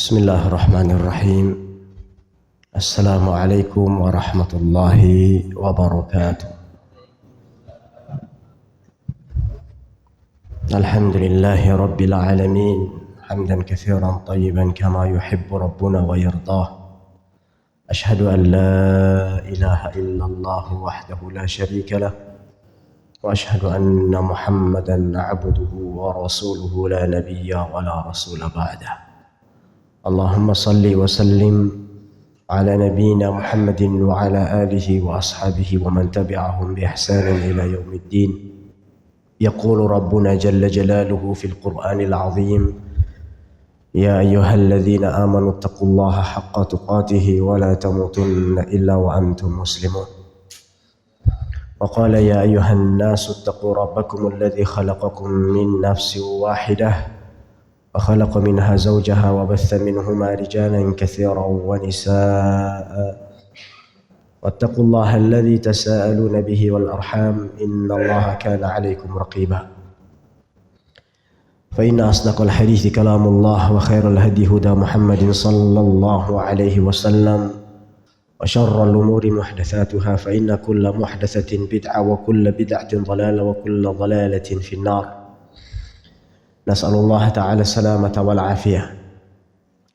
Bismillahirrahmanirrahim. Assalamualaikum warahmatullahi wabarakatuh. Alhamdulillahi rabbil alamin. Hamdan katsiran tayyiban kama yuhibbu rabbuna wa yardah. Ashhadu an la ilaha illallah wahdahu la syarika lah. Wa ashhadu anna Muhammadan 'abduhu wa rasuluhu la nabiyya wa la rasula ba'dah. Allahumma salli wa sallim ala nabiyyina Muhammadin wa ala alihi wa ashabihi wa man tabi'ahum bi ihsanin ila yaumiddin. Yaqulu rabbuna jalla jalaluhu fil Qur'anil 'azim. Ya ayyuhalladzina amanu taqullaha haqqa tuqatih wa la tamutunna illa wa antum muslimun. Wa qala ya ayyuhan nasu taqu rabbakum alladzi khalaqakum min nafsin wahidah وخلق منها زوجها وبث منهما رجالا كثيرا ونساء واتقوا الله الذي تساءلون به والأرحام إن الله كان عليكم رقيبا فإن أصدق الحديث كلام الله وخير الهدي هدى محمد صلى الله عليه وسلم وشر الأمور محدثاتها فإن كل محدثة بدعة وكل بدعة ضلالة وكل ضلالة في النار. Nas'alullah ta'ala salamata wal afiyah.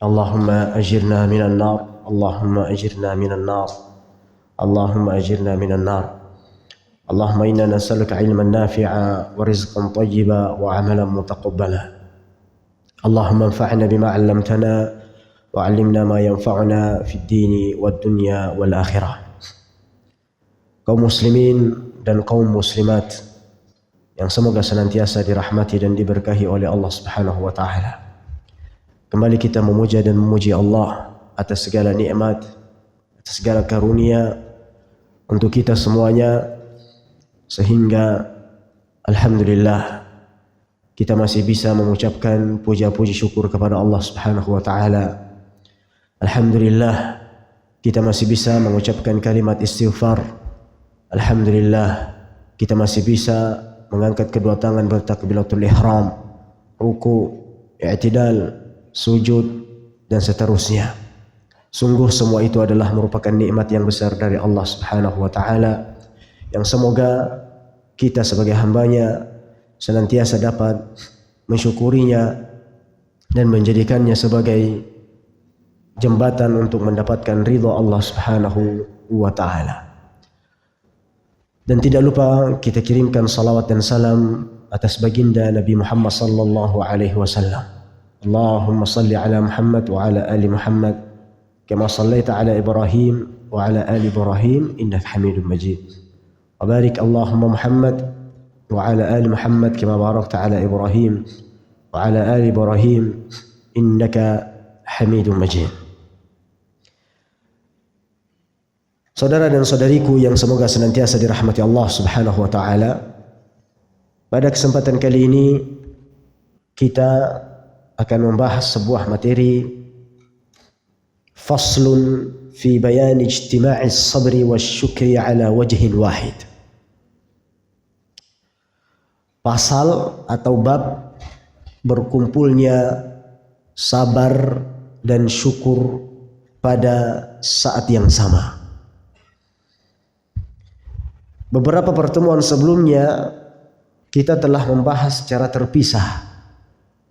Allahumma ajirna minan nar. Allahumma ajirna minan nar. Allahumma ajirna minan nar. Allahumma inna nas'aluka ilman nafi'a wa rizqan tayyiba wa amalan mutaqabbala. Allahumma anfa'na bima 'allamtana wa 'allimna ma yanfa'una fid dini wad dunya wal akhirah. Kaum muslimin dan kaum muslimat yang semoga senantiasa dirahmati dan diberkahi oleh Allah Subhanahu wa taala. Kembali kita memuja dan memuji Allah atas segala nikmat, atas segala karunia untuk kita semuanya, sehingga alhamdulillah kita masih bisa mengucapkan puja-puji syukur kepada Allah Subhanahu wa taala. Alhamdulillah kita masih bisa mengucapkan kalimat istighfar. Alhamdulillah kita masih bisa mengangkat kedua tangan bertakbiratul ihram, ruku, i'tidal, sujud dan seterusnya. Sungguh semua itu adalah merupakan nikmat yang besar dari Allah Subhanahu wa taala, yang semoga kita sebagai hambanya senantiasa dapat mensyukurinya dan menjadikannya sebagai jembatan untuk mendapatkan ridha Allah Subhanahu wa taala. Dan tidak lupa kita kirimkan salawat dan salam atas baginda Nabi Muhammad sallallahu alaihi wasallam. Allahumma salli ala Muhammad wa ala ali Muhammad kama sallaita ala Ibrahim wa ala ali Ibrahim innaka Hamidum Majid. Wa barik Allahumma Muhammad wa ala ali Muhammad kama barakta ala Ibrahim wa ala ali Ibrahim innaka Hamidum Majid. Saudara dan saudariku yang semoga senantiasa dirahmati Allah Subhanahu wa taala, pada kesempatan kali ini kita akan membahas sebuah materi faslun fi bayan ijtima'i as-sabri wasyukri ala wajhin wahid. Pasal atau bab berkumpulnya sabar dan syukur pada saat yang sama. Beberapa pertemuan sebelumnya kita telah membahas secara terpisah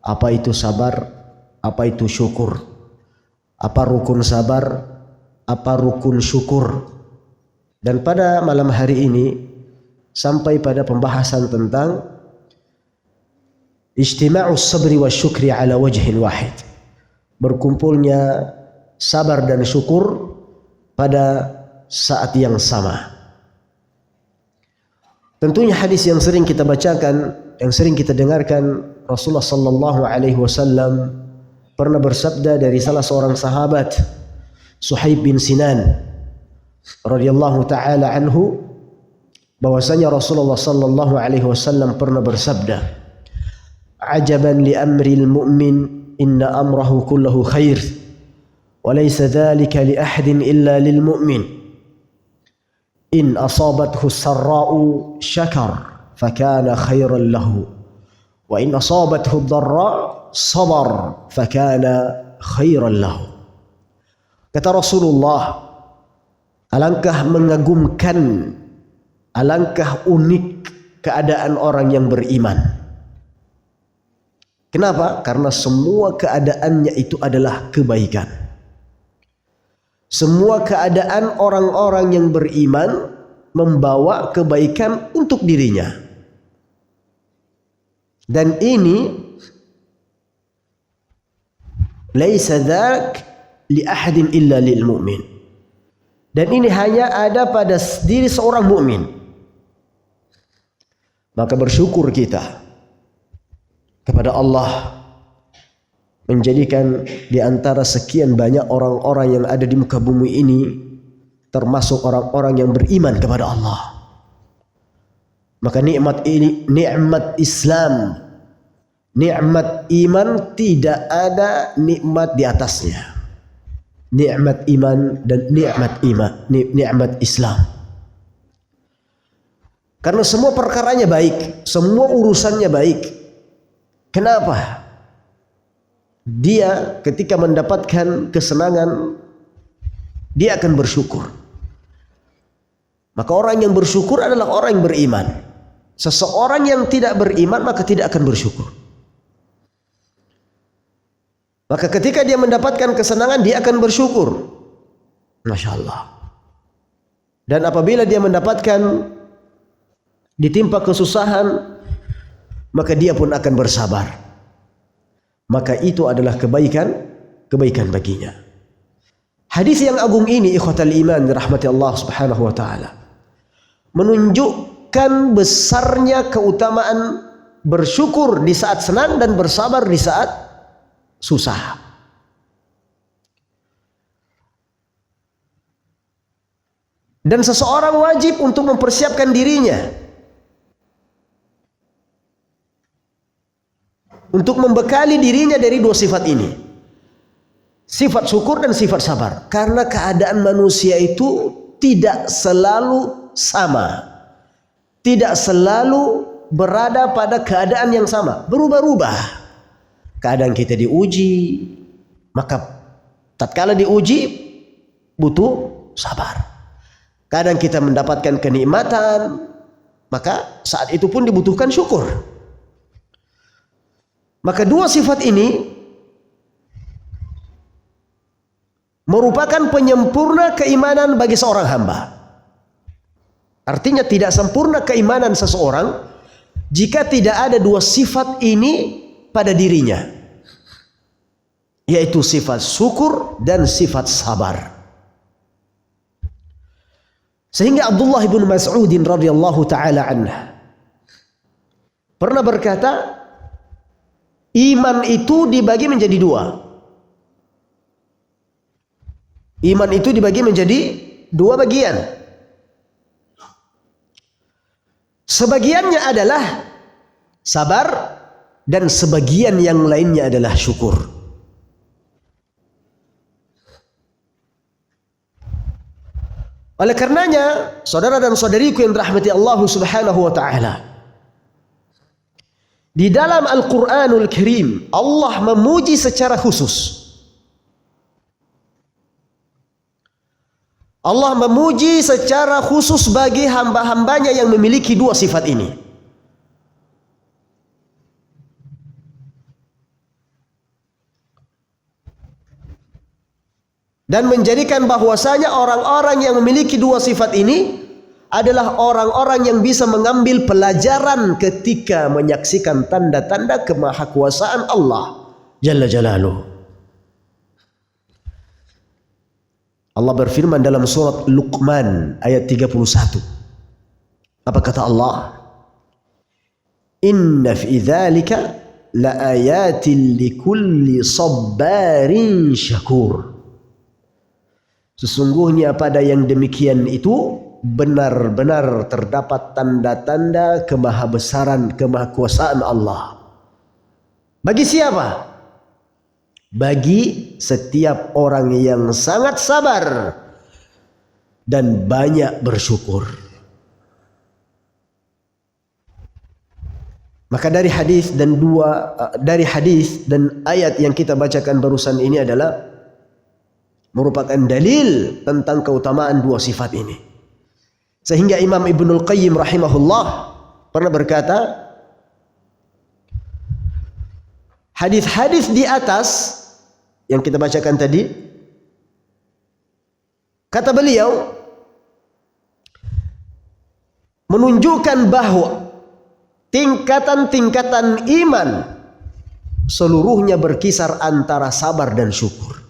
apa itu sabar, apa itu syukur, apa rukun sabar, apa rukun syukur. Dan pada malam hari ini sampai pada pembahasan tentang ijtima'us sabri wa syukri ala wajhin wahid. Berkumpulnya sabar dan syukur pada saat yang sama. Tentunya hadis yang sering kita bacakan, yang sering kita dengarkan, Rasulullah sallallahu alaihi wasallam pernah bersabda dari salah seorang sahabat, Suhaib bin Sinan radhiyallahu taala anhu, bahwasanya Rasulullah sallallahu alaihi wasallam pernah bersabda, "Ajaban li amril mu'min, inna amrahu kulluhu khair, wa laysa dhalika li ahadin illa lil mu'min. In asabathu sarra'u syakar fakana khairan lahu wa in asabathu dharra sabar fakana khairan lahu. Kata Rasulullah, alangkah mengagumkan, alangkah unik keadaan orang yang beriman. Kenapa? Karena semua keadaannya itu adalah kebaikan. Semua keadaan orang-orang yang beriman membawa kebaikan untuk dirinya. Dan ini laisa dzak li ahadin illa lil mu'min. Dan ini hanya ada pada diri seorang mukmin. Maka bersyukur kita kepada Allah menjadikan di antara sekian banyak orang-orang yang ada di muka bumi ini termasuk orang-orang yang beriman kepada Allah. Maka nikmat ini, nikmat Islam, nikmat iman, tidak ada nikmat di atasnya. Nikmat iman dan nikmat Islam. Karena semua perkaranya baik, semua urusannya baik. Kenapa? Dia ketika mendapatkan kesenangan, dia akan bersyukur. Maka orang yang bersyukur adalah orang yang beriman. Seseorang yang tidak beriman maka tidak akan bersyukur. Maka ketika dia mendapatkan kesenangan, dia akan bersyukur. Masya Allah. Dan apabila dia mendapatkan ditimpa kesusahan, maka dia pun akan bersabar. Maka itu adalah kebaikan baginya. Hadis yang agung ini, ikhwatal iman rahmati Allah subhanahu wa ta'ala, menunjukkan besarnya keutamaan bersyukur di saat senang dan bersabar di saat susah. Dan seseorang wajib untuk mempersiapkan dirinya untuk membekali dirinya dari dua sifat ini. Sifat syukur dan sifat sabar. Karena keadaan manusia itu tidak selalu sama. Tidak selalu berada pada keadaan yang sama. Berubah-ubah. Keadaan kita diuji, maka tatkala diuji butuh sabar. Kadang kita mendapatkan kenikmatan, maka saat itu pun dibutuhkan syukur. Maka dua sifat ini merupakan penyempurna keimanan bagi seorang hamba. Artinya tidak sempurna keimanan seseorang jika tidak ada dua sifat ini pada dirinya, yaitu sifat syukur dan sifat sabar. Sehingga Abdullah bin Mas'ud radhiyallahu taala anhu pernah berkata, iman itu dibagi menjadi dua. Iman itu dibagi menjadi dua bagian. Sebagiannya adalah sabar dan sebagian yang lainnya adalah syukur. Oleh karenanya, saudara dan saudariku yang dirahmati Allah Subhanahu wa taala, di dalam Al-Qur'anul Karim Allah memuji secara khusus. Allah memuji secara khusus bagi hamba-hambanya yang memiliki dua sifat ini. Dan menjadikan bahwasanya orang-orang yang memiliki dua sifat ini adalah orang-orang yang bisa mengambil pelajaran ketika menyaksikan tanda-tanda kemahakuasaan Allah Jalla Jalaluhu. Allah berfirman dalam surat Luqman ayat 31. Apa kata Allah? Inna fi dzalika laayatin likulli sabbarin syakur. Sesungguhnya pada yang demikian itu benar-benar terdapat tanda-tanda kemahabesaran, kemahakuasaan Allah. Bagi siapa? Bagi setiap orang yang sangat sabar dan banyak bersyukur. Maka dari hadis dan ayat yang kita bacakan barusan ini adalah merupakan dalil tentang keutamaan dua sifat ini. Sehingga Imam Ibnul Qayyim rahimahullah pernah berkata, hadis-hadis di atas yang kita bacakan tadi, kata beliau, menunjukkan bahwa tingkatan-tingkatan iman seluruhnya berkisar antara sabar dan syukur.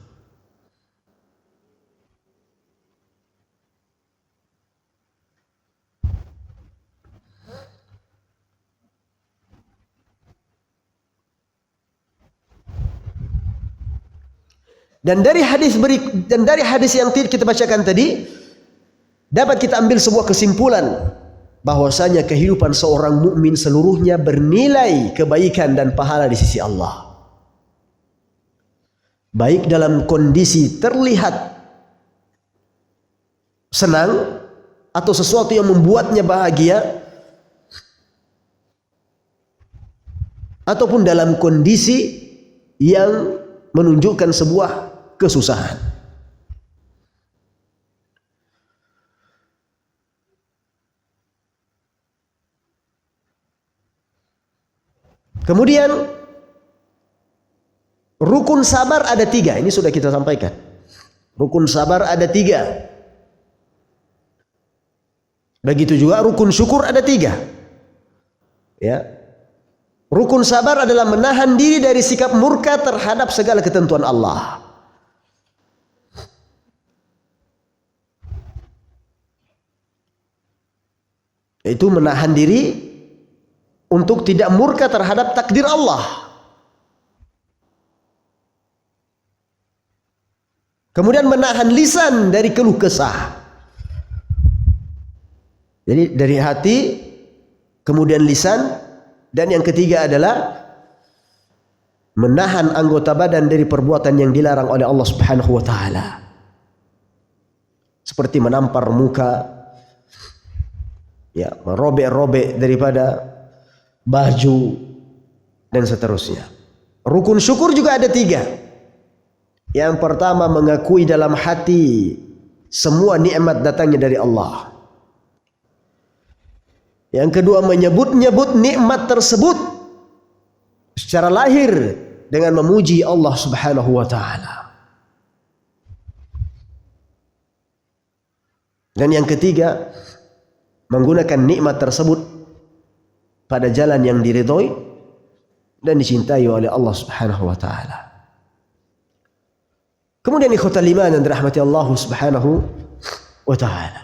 Dan dari hadis yang kita bacakan tadi dapat kita ambil sebuah kesimpulan bahwasanya kehidupan seorang mukmin seluruhnya bernilai kebaikan dan pahala di sisi Allah. Baik dalam kondisi terlihat senang atau sesuatu yang membuatnya bahagia, ataupun dalam kondisi yang menunjukkan sebuah kesusahan. Kemudian rukun sabar ada 3. Ini sudah kita sampaikan. Rukun sabar ada 3. Begitu juga rukun syukur ada 3. Ya. Rukun sabar adalah menahan diri dari sikap murka terhadap segala ketentuan Allah. Yaitu menahan diri untuk tidak murka terhadap takdir Allah. Kemudian menahan lisan dari keluh kesah. Jadi dari hati, kemudian lisan, dan yang ketiga adalah menahan anggota badan dari perbuatan yang dilarang oleh Allah Subhanahu wa taala. Seperti menampar muka, ya, merobek-robek daripada baju dan seterusnya. Rukun syukur juga ada 3. Yang pertama, mengakui dalam hati semua nikmat datangnya dari Allah. Yang kedua, menyebut-nyebut nikmat tersebut secara lahir dengan memuji Allah Subhanahu wa taala. Dan yang ketiga, menggunakan nikmat tersebut pada jalan yang diridhoi dan dicintai oleh Allah Subhanahu wa taala. Kemudian ikhwatal iman yang dirahmati Allah Subhanahu wa taala.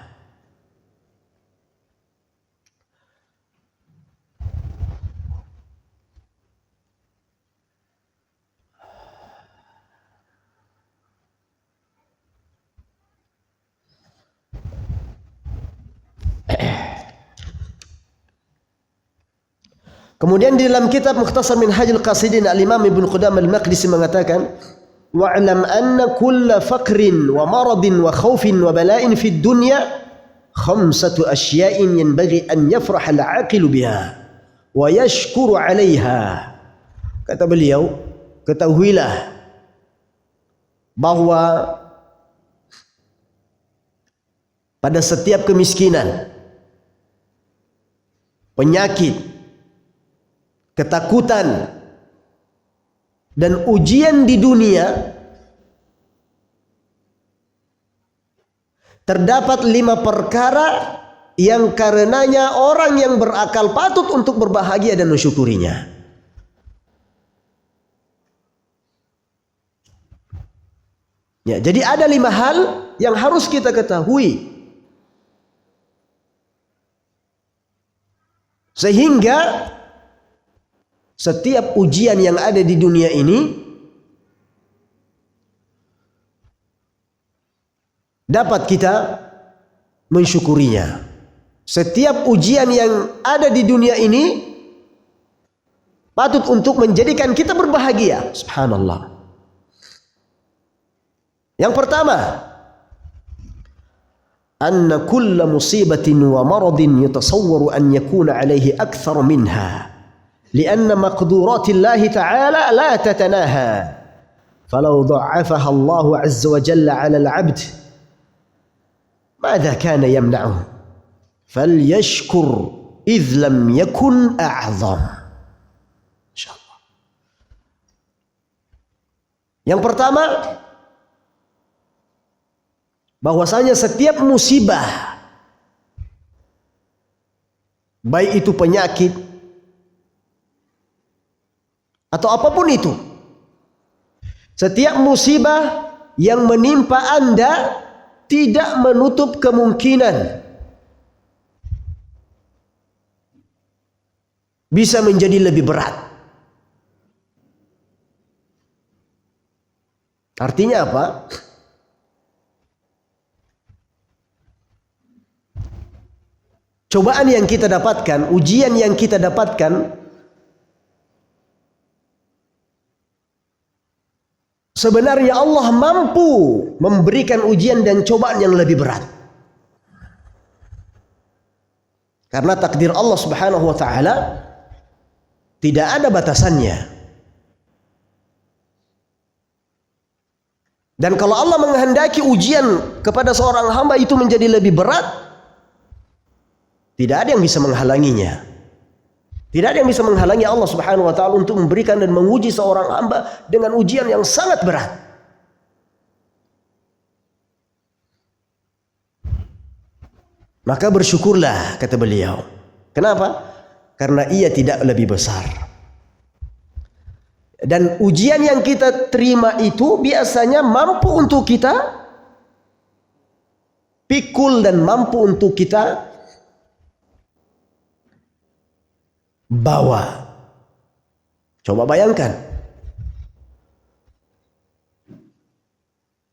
Kemudian di dalam kitab Mukhtasar Minhajul Qasidin, Al-Imam Ibnu Qudamah Al-Maqdisi mengatakan, wa'lam anna kulla faqrin wa maradin wa khawfin wa bala'in fid dunya khamsatu asya'in yanbaghi an yafrah al-aqilu biha wa yashkuru 'alayha. Kata beliau, ketahuilah bahwa pada setiap kemiskinan, penyakit, ketakutan, dan ujian di dunia, terdapat 5 perkara yang karenanya orang yang berakal patut untuk berbahagia dan mensyukurinya. Ya, jadi ada 5 hal yang harus kita ketahui sehingga setiap ujian yang ada di dunia ini dapat kita mensyukurinya. Setiap ujian yang ada di dunia ini patut untuk menjadikan kita berbahagia. Subhanallah. Yang pertama, anna kulla musibatin wa maradin yatasawwaru an yakuna alaihi akthar minha lianna maqduratillahi ta'ala la tatanaha. Falau dha'afaha Allah azza wa jalla 'ala al-'abd, madza kana yamna'uhu? Falyashkur idh lam yakun a'zam. Insyaallah. Yang pertama, bahwasanya setiap musibah, baik itu penyakit atau apapun itu, setiap musibah yang menimpa Anda tidak menutup kemungkinan bisa menjadi lebih berat. Artinya apa? Cobaan yang kita dapatkan, ujian yang kita dapatkan, sebenarnya Allah mampu memberikan ujian dan cobaan yang lebih berat. Karena takdir Allah Subhanahu wa taala tidak ada batasannya. Dan kalau Allah menghendaki ujian kepada seorang hamba itu menjadi lebih berat, tidak ada yang bisa menghalanginya. Tidak ada yang bisa menghalangi Allah Subhanahu wa taala untuk memberikan dan menguji seorang hamba dengan ujian yang sangat berat. Maka bersyukurlah, kata beliau. Kenapa? Karena ia tidak lebih besar. Dan ujian yang kita terima itu biasanya mampu untuk kita pikul dan mampu untuk kita bawa. Coba bayangkan,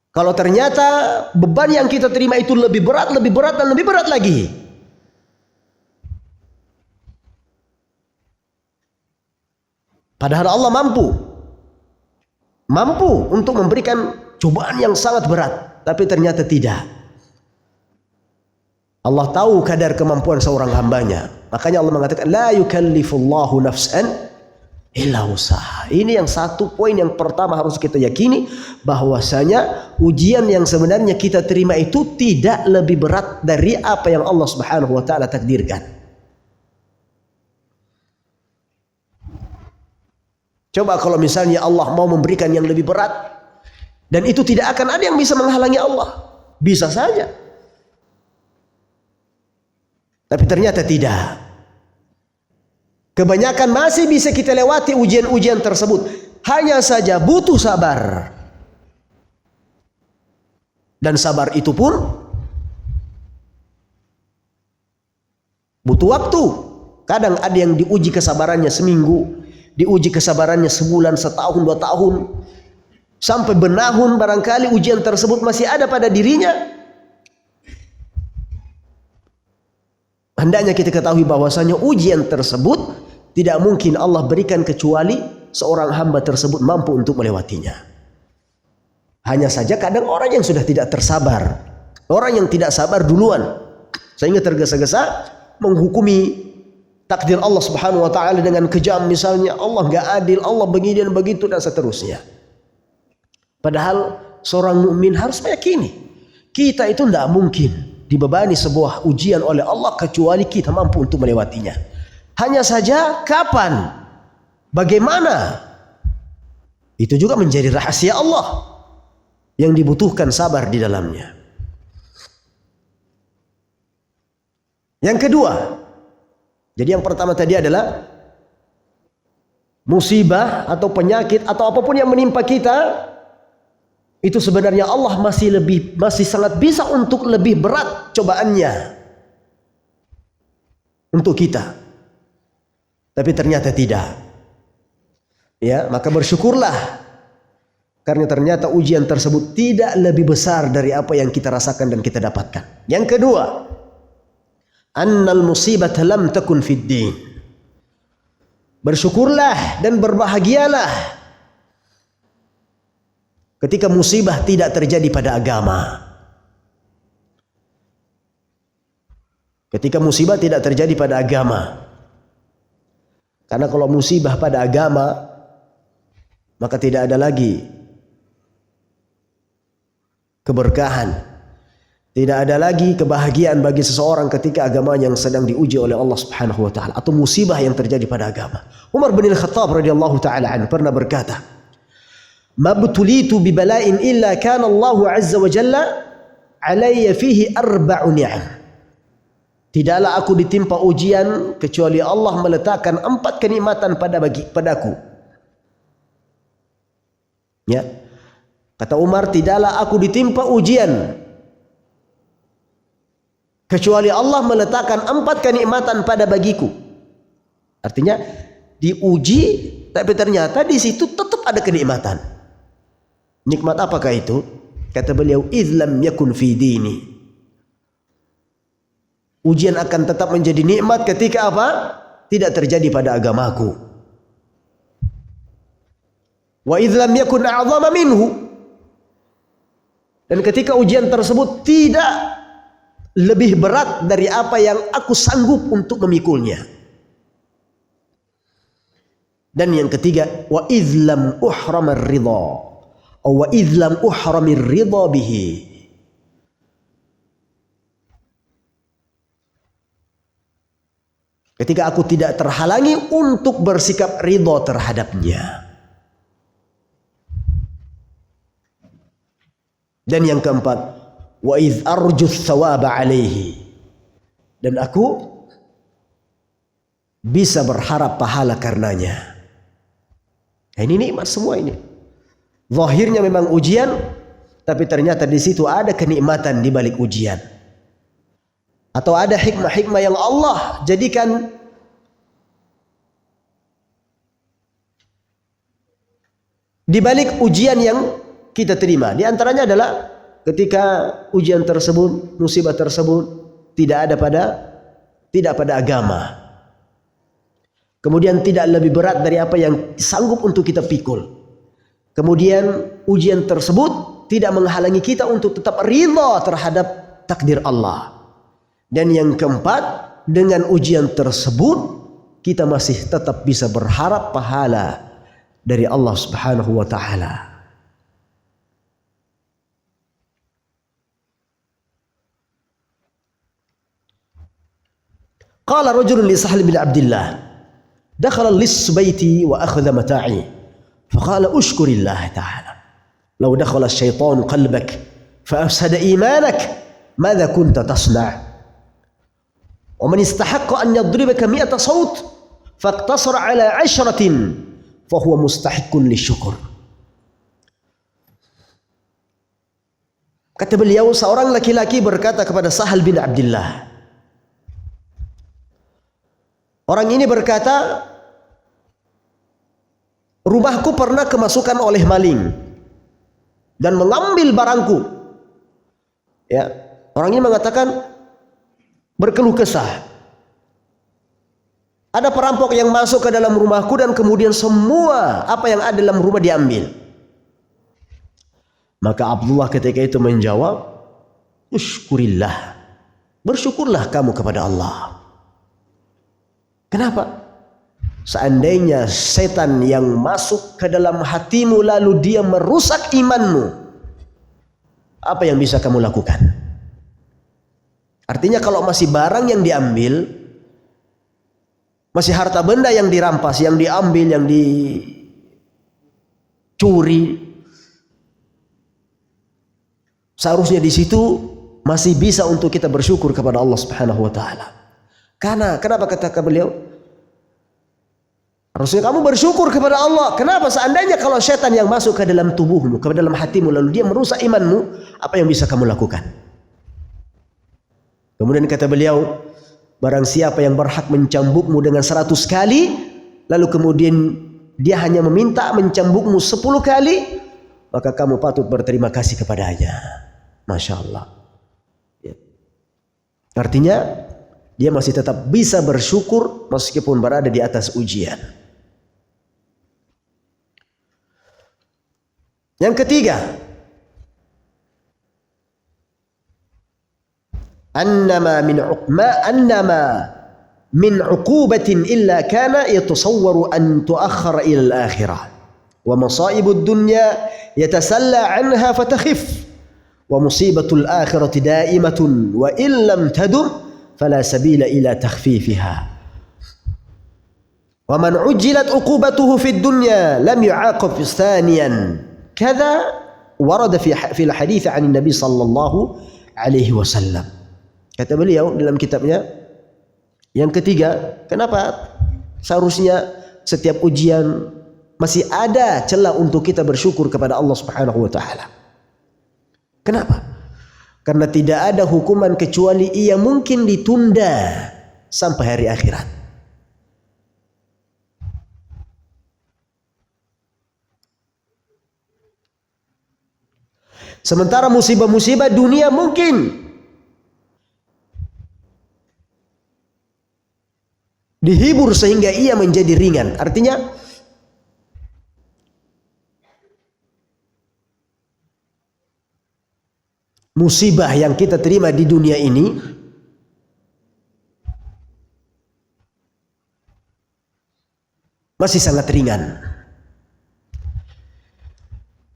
kalau ternyata beban yang kita terima itu lebih berat, dan lebih berat lagi. Padahal Allah mampu untuk memberikan cobaan yang sangat berat, tapi ternyata tidak. Allah tahu kadar kemampuan seorang hambanya. Makanya Allah mengatakan, la yukallifullahu nafsan illa usaha. Ini yang satu poin yang pertama harus kita yakini, bahwasanya ujian yang sebenarnya kita terima itu tidak lebih berat dari apa yang Allah Subhanahu wa taala takdirkan. Coba kalau misalnya Allah mau memberikan yang lebih berat, dan itu tidak akan ada yang bisa menghalangi Allah. Bisa saja. Tapi ternyata tidak. Kebanyakan masih bisa kita lewati ujian-ujian tersebut. Hanya saja butuh sabar. Dan sabar itu pun butuh waktu. Kadang ada yang diuji kesabarannya seminggu, diuji kesabarannya sebulan, setahun, 2 tahun, sampai benahun barangkali ujian tersebut masih ada pada dirinya. Hendaknya kita ketahui bahwasanya ujian tersebut tidak mungkin Allah berikan kecuali seorang hamba tersebut mampu untuk melewatinya. Hanya saja kadang orang yang sudah tidak tersabar, orang yang tidak sabar duluan, sehingga tergesa-gesa menghukumi takdir Allah Subhanahu wa taala dengan kejam, misalnya Allah nggak adil, Allah begini dan begitu dan seterusnya. Padahal seorang mukmin harus meyakini kita itu tidak mungkin dibebani sebuah ujian oleh Allah kecuali kita mampu untuk melewatinya. Hanya saja kapan, bagaimana, itu juga menjadi rahasia Allah yang dibutuhkan sabar di dalamnya. Yang kedua, jadi yang pertama tadi adalah musibah atau penyakit atau apapun yang menimpa kita, itu sebenarnya Allah masih sangat bisa untuk lebih berat cobaannya untuk kita. Tapi ternyata tidak. Ya, maka bersyukurlah karena ternyata ujian tersebut tidak lebih besar dari apa yang kita rasakan dan kita dapatkan. Yang kedua, annal musibata lam takun fid din. Bersyukurlah dan berbahagialah ketika musibah tidak terjadi pada agama. Ketika musibah tidak terjadi pada agama. Karena kalau musibah pada agama, maka tidak ada lagi keberkahan, tidak ada lagi kebahagiaan bagi seseorang ketika agamanya yang sedang diuji oleh Allah Subhanahu wa taala, atau musibah yang terjadi pada agama. Umar bin Al-Khattab radhiyallahu taala anhu pernah berkata, "Ma butulitu bi bala'in illa kana Allah azza wa jalla alayya fihi arba'u ni'am." Tidaklah aku ditimpa ujian kecuali Allah meletakkan 4 kenikmatan padaku. Ya. Kata Umar, tidaklah aku ditimpa ujian kecuali Allah meletakkan 4 kenikmatan pada bagiku. Artinya diuji, tapi ternyata di situ tetap ada kenikmatan. Nikmat apakah itu? Kata beliau, "Idlam yakun fi dini." Ujian akan tetap menjadi nikmat ketika apa? Tidak terjadi pada agamaku. Wa idlam yakun a'zama minhu. Dan ketika ujian tersebut tidak lebih berat dari apa yang aku sanggup untuk memikulnya. Dan yang ketiga, wa idlam uhramar ridha, wa idlam uhramir ridha bihi. Ketika aku tidak terhalangi untuk bersikap ridha terhadapnya. Dan yang keempat, wa idh arjus thawaba alaihi. Dan aku bisa berharap pahala karenanya. Nah, ini nikmat semua ini. Zahirnya memang ujian, tapi ternyata di situ ada kenikmatan di balik ujian. Atau ada hikmah-hikmah yang Allah jadikan di balik ujian yang kita terima. Di antaranya adalah ketika ujian tersebut, musibah tersebut tidak pada agama. Kemudian tidak lebih berat dari apa yang sanggup untuk kita pikul. Kemudian ujian tersebut tidak menghalangi kita untuk tetap ridha terhadap takdir Allah. Dan yang keempat, dengan ujian tersebut kita masih tetap bisa berharap pahala dari Allah Subhanahu wa taala. Qala rajulun li Sahal bin Abdullah, dakhala lis baiti wa akhadha mata'i. Faqala ushkurillah ta'ala. Law dakhala asy-syaitanu qalbak fa afsada imanak, madza kunta tasna'? ومن استحق أن يضربك 100 صوت فاقتصر على 10 فهو مستحق للشكر. Kata beliau, seorang laki-laki berkata kepada Sahal bin Abdullah. Orang ini berkata, rumahku pernah kemasukan oleh maling dan mengambil barangku. Ya, orang ini mengatakan, berkeluh kesah. Ada perampok yang masuk ke dalam rumahku dan kemudian semua apa yang ada dalam rumah diambil. Maka Abdullah ketika itu menjawab, usykurillah, bersyukurlah kamu kepada Allah. Kenapa? Seandainya setan yang masuk ke dalam hatimu lalu dia merusak imanmu, apa yang bisa kamu lakukan? Artinya kalau masih barang yang diambil, masih harta benda yang dirampas, yang diambil, yang dicuri, seharusnya di situ masih bisa untuk kita bersyukur kepada Allah Subhanahu wa taala. Karena kenapa kata beliau? Harusnya kamu bersyukur kepada Allah. Kenapa? Seandainya kalau setan yang masuk ke dalam tubuhmu, ke dalam hatimu lalu dia merusak imanmu, apa yang bisa kamu lakukan? Kemudian kata beliau, barang siapa yang berhak mencambukmu dengan 100 kali, lalu kemudian dia hanya meminta mencambukmu 10 kali, maka kamu patut berterima kasih kepadanya. Masya Allah. Ya. Artinya, dia masih tetap bisa bersyukur meskipun berada di atas ujian. Yang ketiga, annama min 'uqubatin illa kana yatasawwaru an tu'akhkhara ila al-akhirah wa masaibud dunya yatasalla 'anha fatakhif wa musibatul akhirati da'imatun wa illam tadum fala sabila ila takhfifiha wa man 'ujjilat 'uqubatuhu fid dunya lam yu'aqab thaniyan kadza warada fi al-hadits 'an Nabi sallallahu alaihi wasallam. Kata beliau dalam kitabnya yang ketiga, kenapa seharusnya setiap ujian masih ada celah untuk kita bersyukur kepada Allah Subhanahu wa taala. Kenapa? Karena tidak ada hukuman kecuali ia mungkin ditunda sampai hari akhirat. Sementara musibah-musibah dunia mungkin dihibur sehingga ia menjadi ringan. Artinya musibah yang kita terima di dunia ini masih sangat ringan.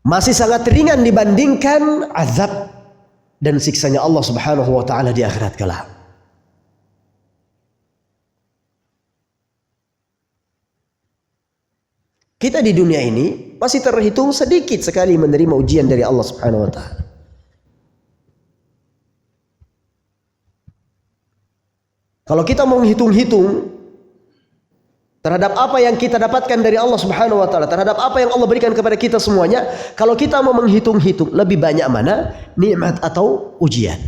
Masih sangat ringan dibandingkan azab dan siksanya Allah Subhanahu wa taala di akhirat kelak. Kita di dunia ini masih terhitung sedikit sekali menerima ujian dari Allah Subhanahu wa taala. Kalau kita mau hitung-hitung terhadap apa yang kita dapatkan dari Allah Subhanahu wa taala, terhadap apa yang Allah berikan kepada kita semuanya, kalau kita mau menghitung-hitung lebih banyak mana nikmat atau ujian?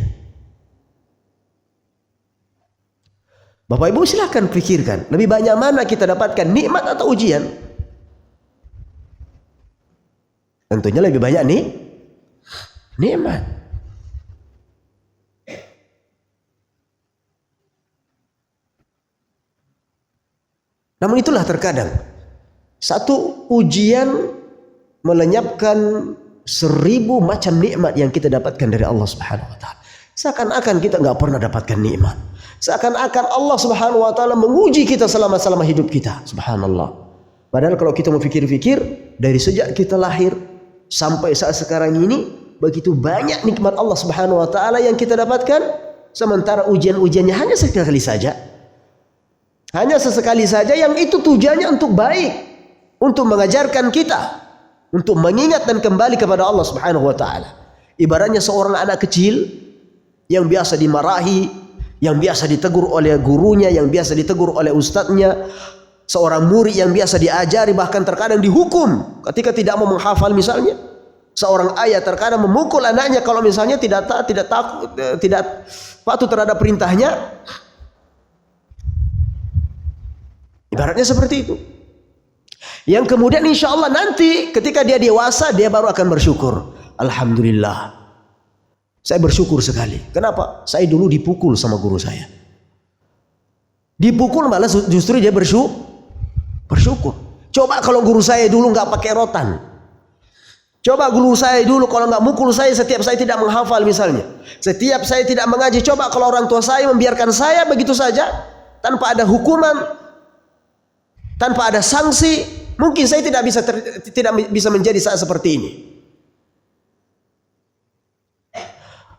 Bapak Ibu silakan pikirkan, lebih banyak mana kita dapatkan nikmat atau ujian? Tentunya lebih banyak nih nikmat. Namun itulah terkadang satu ujian melenyapkan 1000 macam nikmat yang kita dapatkan dari Allah Subhanahu wa taala. Seakan-akan kita nggak pernah dapatkan nikmat. Seakan-akan Allah Subhanahu wa taala menguji kita selama hidup kita. Subhanallah. Padahal kalau kita mau pikir-pikir, dari sejak kita lahir sampai saat sekarang ini begitu banyak nikmat Allah Subhanahu wa taala yang kita dapatkan, sementara ujian-ujiannya hanya sekali saja. Hanya sesekali saja yang itu tujuannya untuk baik, untuk mengajarkan kita, untuk mengingat dan kembali kepada Allah Subhanahu wa taala. Ibaratnya seorang anak kecil yang biasa dimarahi, yang biasa ditegur oleh gurunya, yang biasa ditegur oleh ustadznya, seorang murid yang biasa diajari bahkan terkadang dihukum ketika tidak mau menghafal misalnya. Seorang ayah terkadang memukul anaknya kalau misalnya tidak patuh terhadap perintahnya. Ibaratnya seperti itu. Yang kemudian insya Allah nanti ketika dia dewasa dia baru akan bersyukur. Alhamdulillah. Saya bersyukur sekali. Kenapa? Saya dulu dipukul sama guru saya. Dipukul malah justru dia bersyukur. Coba kalau guru saya dulu nggak pakai rotan. Coba guru saya dulu kalau nggak mukul saya setiap saya tidak menghafal misalnya. Setiap saya tidak mengaji. Coba kalau orang tua saya membiarkan saya begitu saja tanpa ada hukuman, tanpa ada sanksi, mungkin saya tidak bisa menjadi saat seperti ini.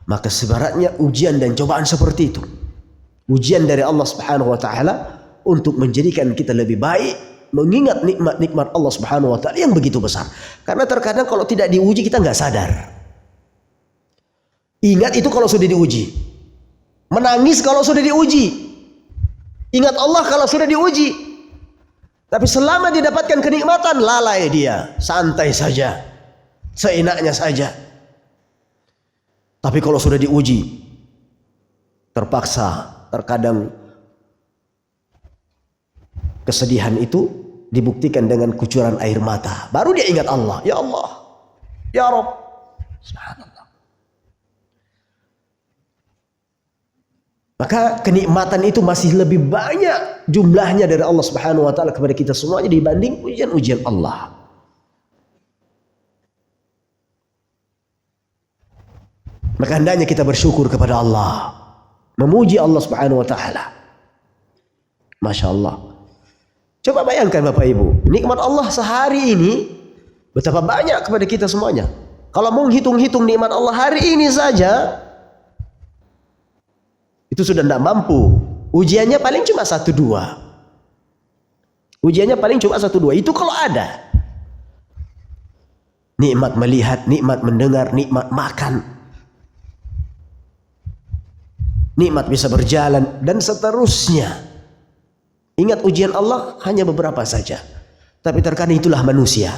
Maka sebaratnya ujian dan cobaan seperti itu, ujian dari Allah Subhanahu wa taala untuk menjadikan kita lebih baik, mengingat nikmat-nikmat Allah Subhanahu wa taala yang begitu besar. Karena terkadang kalau tidak diuji kita nggak sadar. Ingat itu kalau sudah diuji. Menangis kalau sudah diuji. Ingat Allah kalau sudah diuji. Tapi selama didapatkan kenikmatan, lalai dia, santai saja, seenaknya saja. Tapi kalau sudah diuji, terpaksa, terkadang kesedihan itu dibuktikan dengan kucuran air mata. Baru dia ingat Allah, ya Allah, ya Rabb. Subhanallah. Maka kenikmatan itu masih lebih banyak jumlahnya dari Allah Subhanahu wa taala kepada kita semuanya dibanding ujian-ujian Allah. Maka hendaknya kita bersyukur kepada Allah, memuji Allah Subhanahu wa taala. Masya Allah. Coba bayangkan Bapak Ibu, nikmat Allah sehari ini betapa banyak kepada kita semuanya. Kalau menghitung-hitung nikmat Allah hari ini saja, itu sudah tidak mampu. Ujiannya paling cuma 1-2. Ujiannya paling cuma 1-2. Itu kalau ada. Nikmat melihat, nikmat mendengar, nikmat makan, nikmat bisa berjalan, dan seterusnya. Ingat, ujian Allah hanya beberapa saja. Tapi terkadang itulah manusia.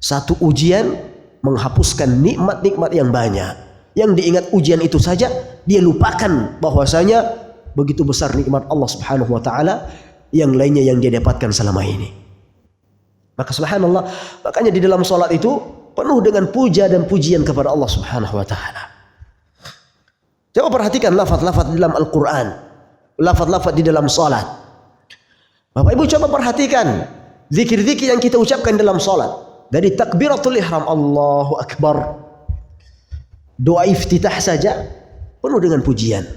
Satu ujian menghapuskan nikmat-nikmat yang banyak. Yang diingat ujian itu saja, dia lupakan bahwasanya begitu besar nikmat Allah Subhanahu wa taala yang lainnya yang dia dapatkan selama ini. Maka subhanallah, makanya di dalam salat itu penuh dengan puja dan pujian kepada Allah Subhanahu wa taala. Coba perhatikan lafaz-lafaz di dalam Al-Qur'an, lafaz-lafaz di dalam salat. Bapak Ibu coba perhatikan zikir-zikir yang kita ucapkan dalam salat. Dari takbiratul ihram, Allahu Akbar, doa iftitah saja penuh dengan pujian.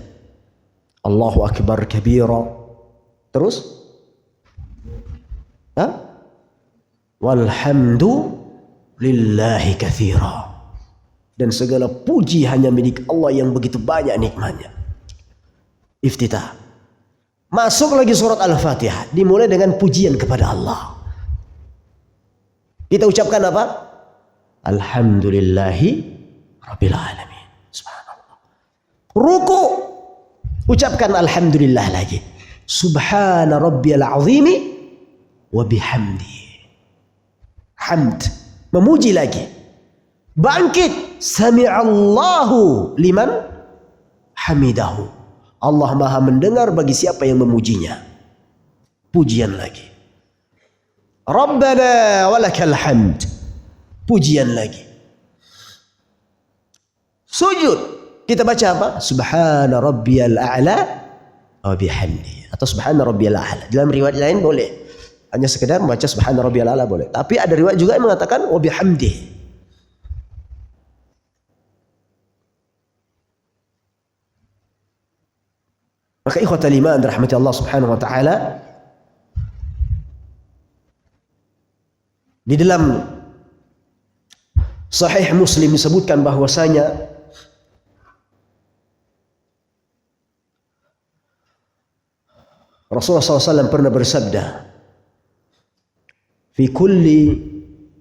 Allahu Akbar kabira. Terus walhamdulillahi katsira. Dan segala puji hanya milik Allah yang begitu banyak nikmatnya. Iftitah. Masuk lagi surat Al-Fatihah, dimulai dengan pujian kepada Allah. Kita ucapkan apa? Alhamdulillahi rabbil alamin. Subhanallah. Ruku, ucapkan alhamdulillah lagi. Subhana rabbiyal azimi wa bihamdi. Hamd, memuji lagi. Bangkit, sami'allahu liman hamidahu. Allah Maha mendengar bagi siapa yang memujinya. Pujian lagi. Rabbana walakal hamd. Pujian lagi. Sujud, kita baca apa? Subhana rabbiyal a'la wa bihamdi, atau subhana rabbiyal a'la. Dalam riwayat lain boleh hanya sekedar membaca subhana rabbiyal a'la boleh. Tapi ada riwayat juga yang mengatakan wa bihamdi. Maka ikhwatal iman rahmati Allah Subhanahu wa taala, di dalam Sahih Muslim disebutkan bahwasanya Rasulullah SAW pernah bersabda, "Fi kulli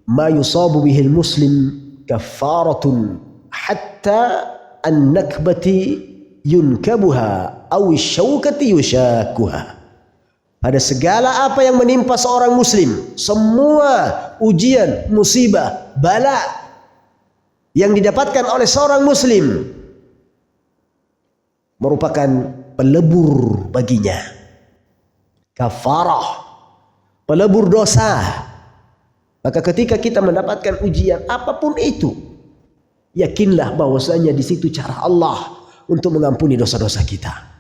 ma yusabu bihi al-muslim kaffaratun hatta an-nakbati yunkabuha aw syaukati yushakuha." Pada segala apa yang menimpa seorang muslim, semua ujian, musibah, bala yang didapatkan oleh seorang muslim merupakan pelebur baginya. Kafarah, pelebur dosa. Maka ketika kita mendapatkan ujian apapun itu, yakinlah bahwasanya di situ cara Allah untuk mengampuni dosa-dosa kita.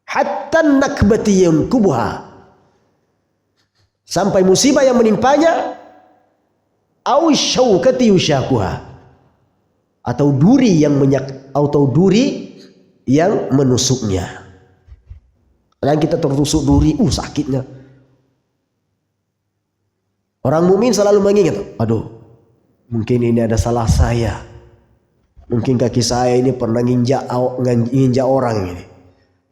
Hatta nakbati yankubuha, sampai musibah yang menimpanya, au syaukati yushakuha, atau duri yang menusuknya. Dan kita tertusuk duri, sakitnya. Orang mukmin selalu mengingat, aduh, mungkin ini ada salah saya. Mungkin kaki saya ini pernah nginjak orang ini.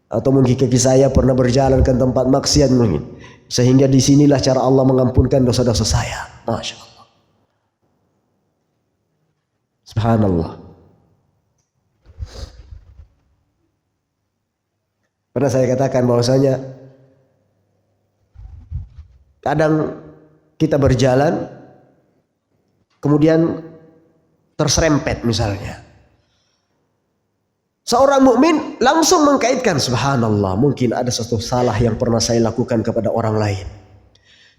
Atau mungkin kaki saya pernah berjalan ke tempat maksiat mungkin. Sehingga disinilah cara Allah mengampunkan dosa-dosa saya. Masya Allah. Subhanallah. Pernah saya katakan bahwasanya kadang kita berjalan kemudian terserempet misalnya. Seorang mukmin langsung mengkaitkan, subhanallah, mungkin ada sesuatu salah yang pernah saya lakukan kepada orang lain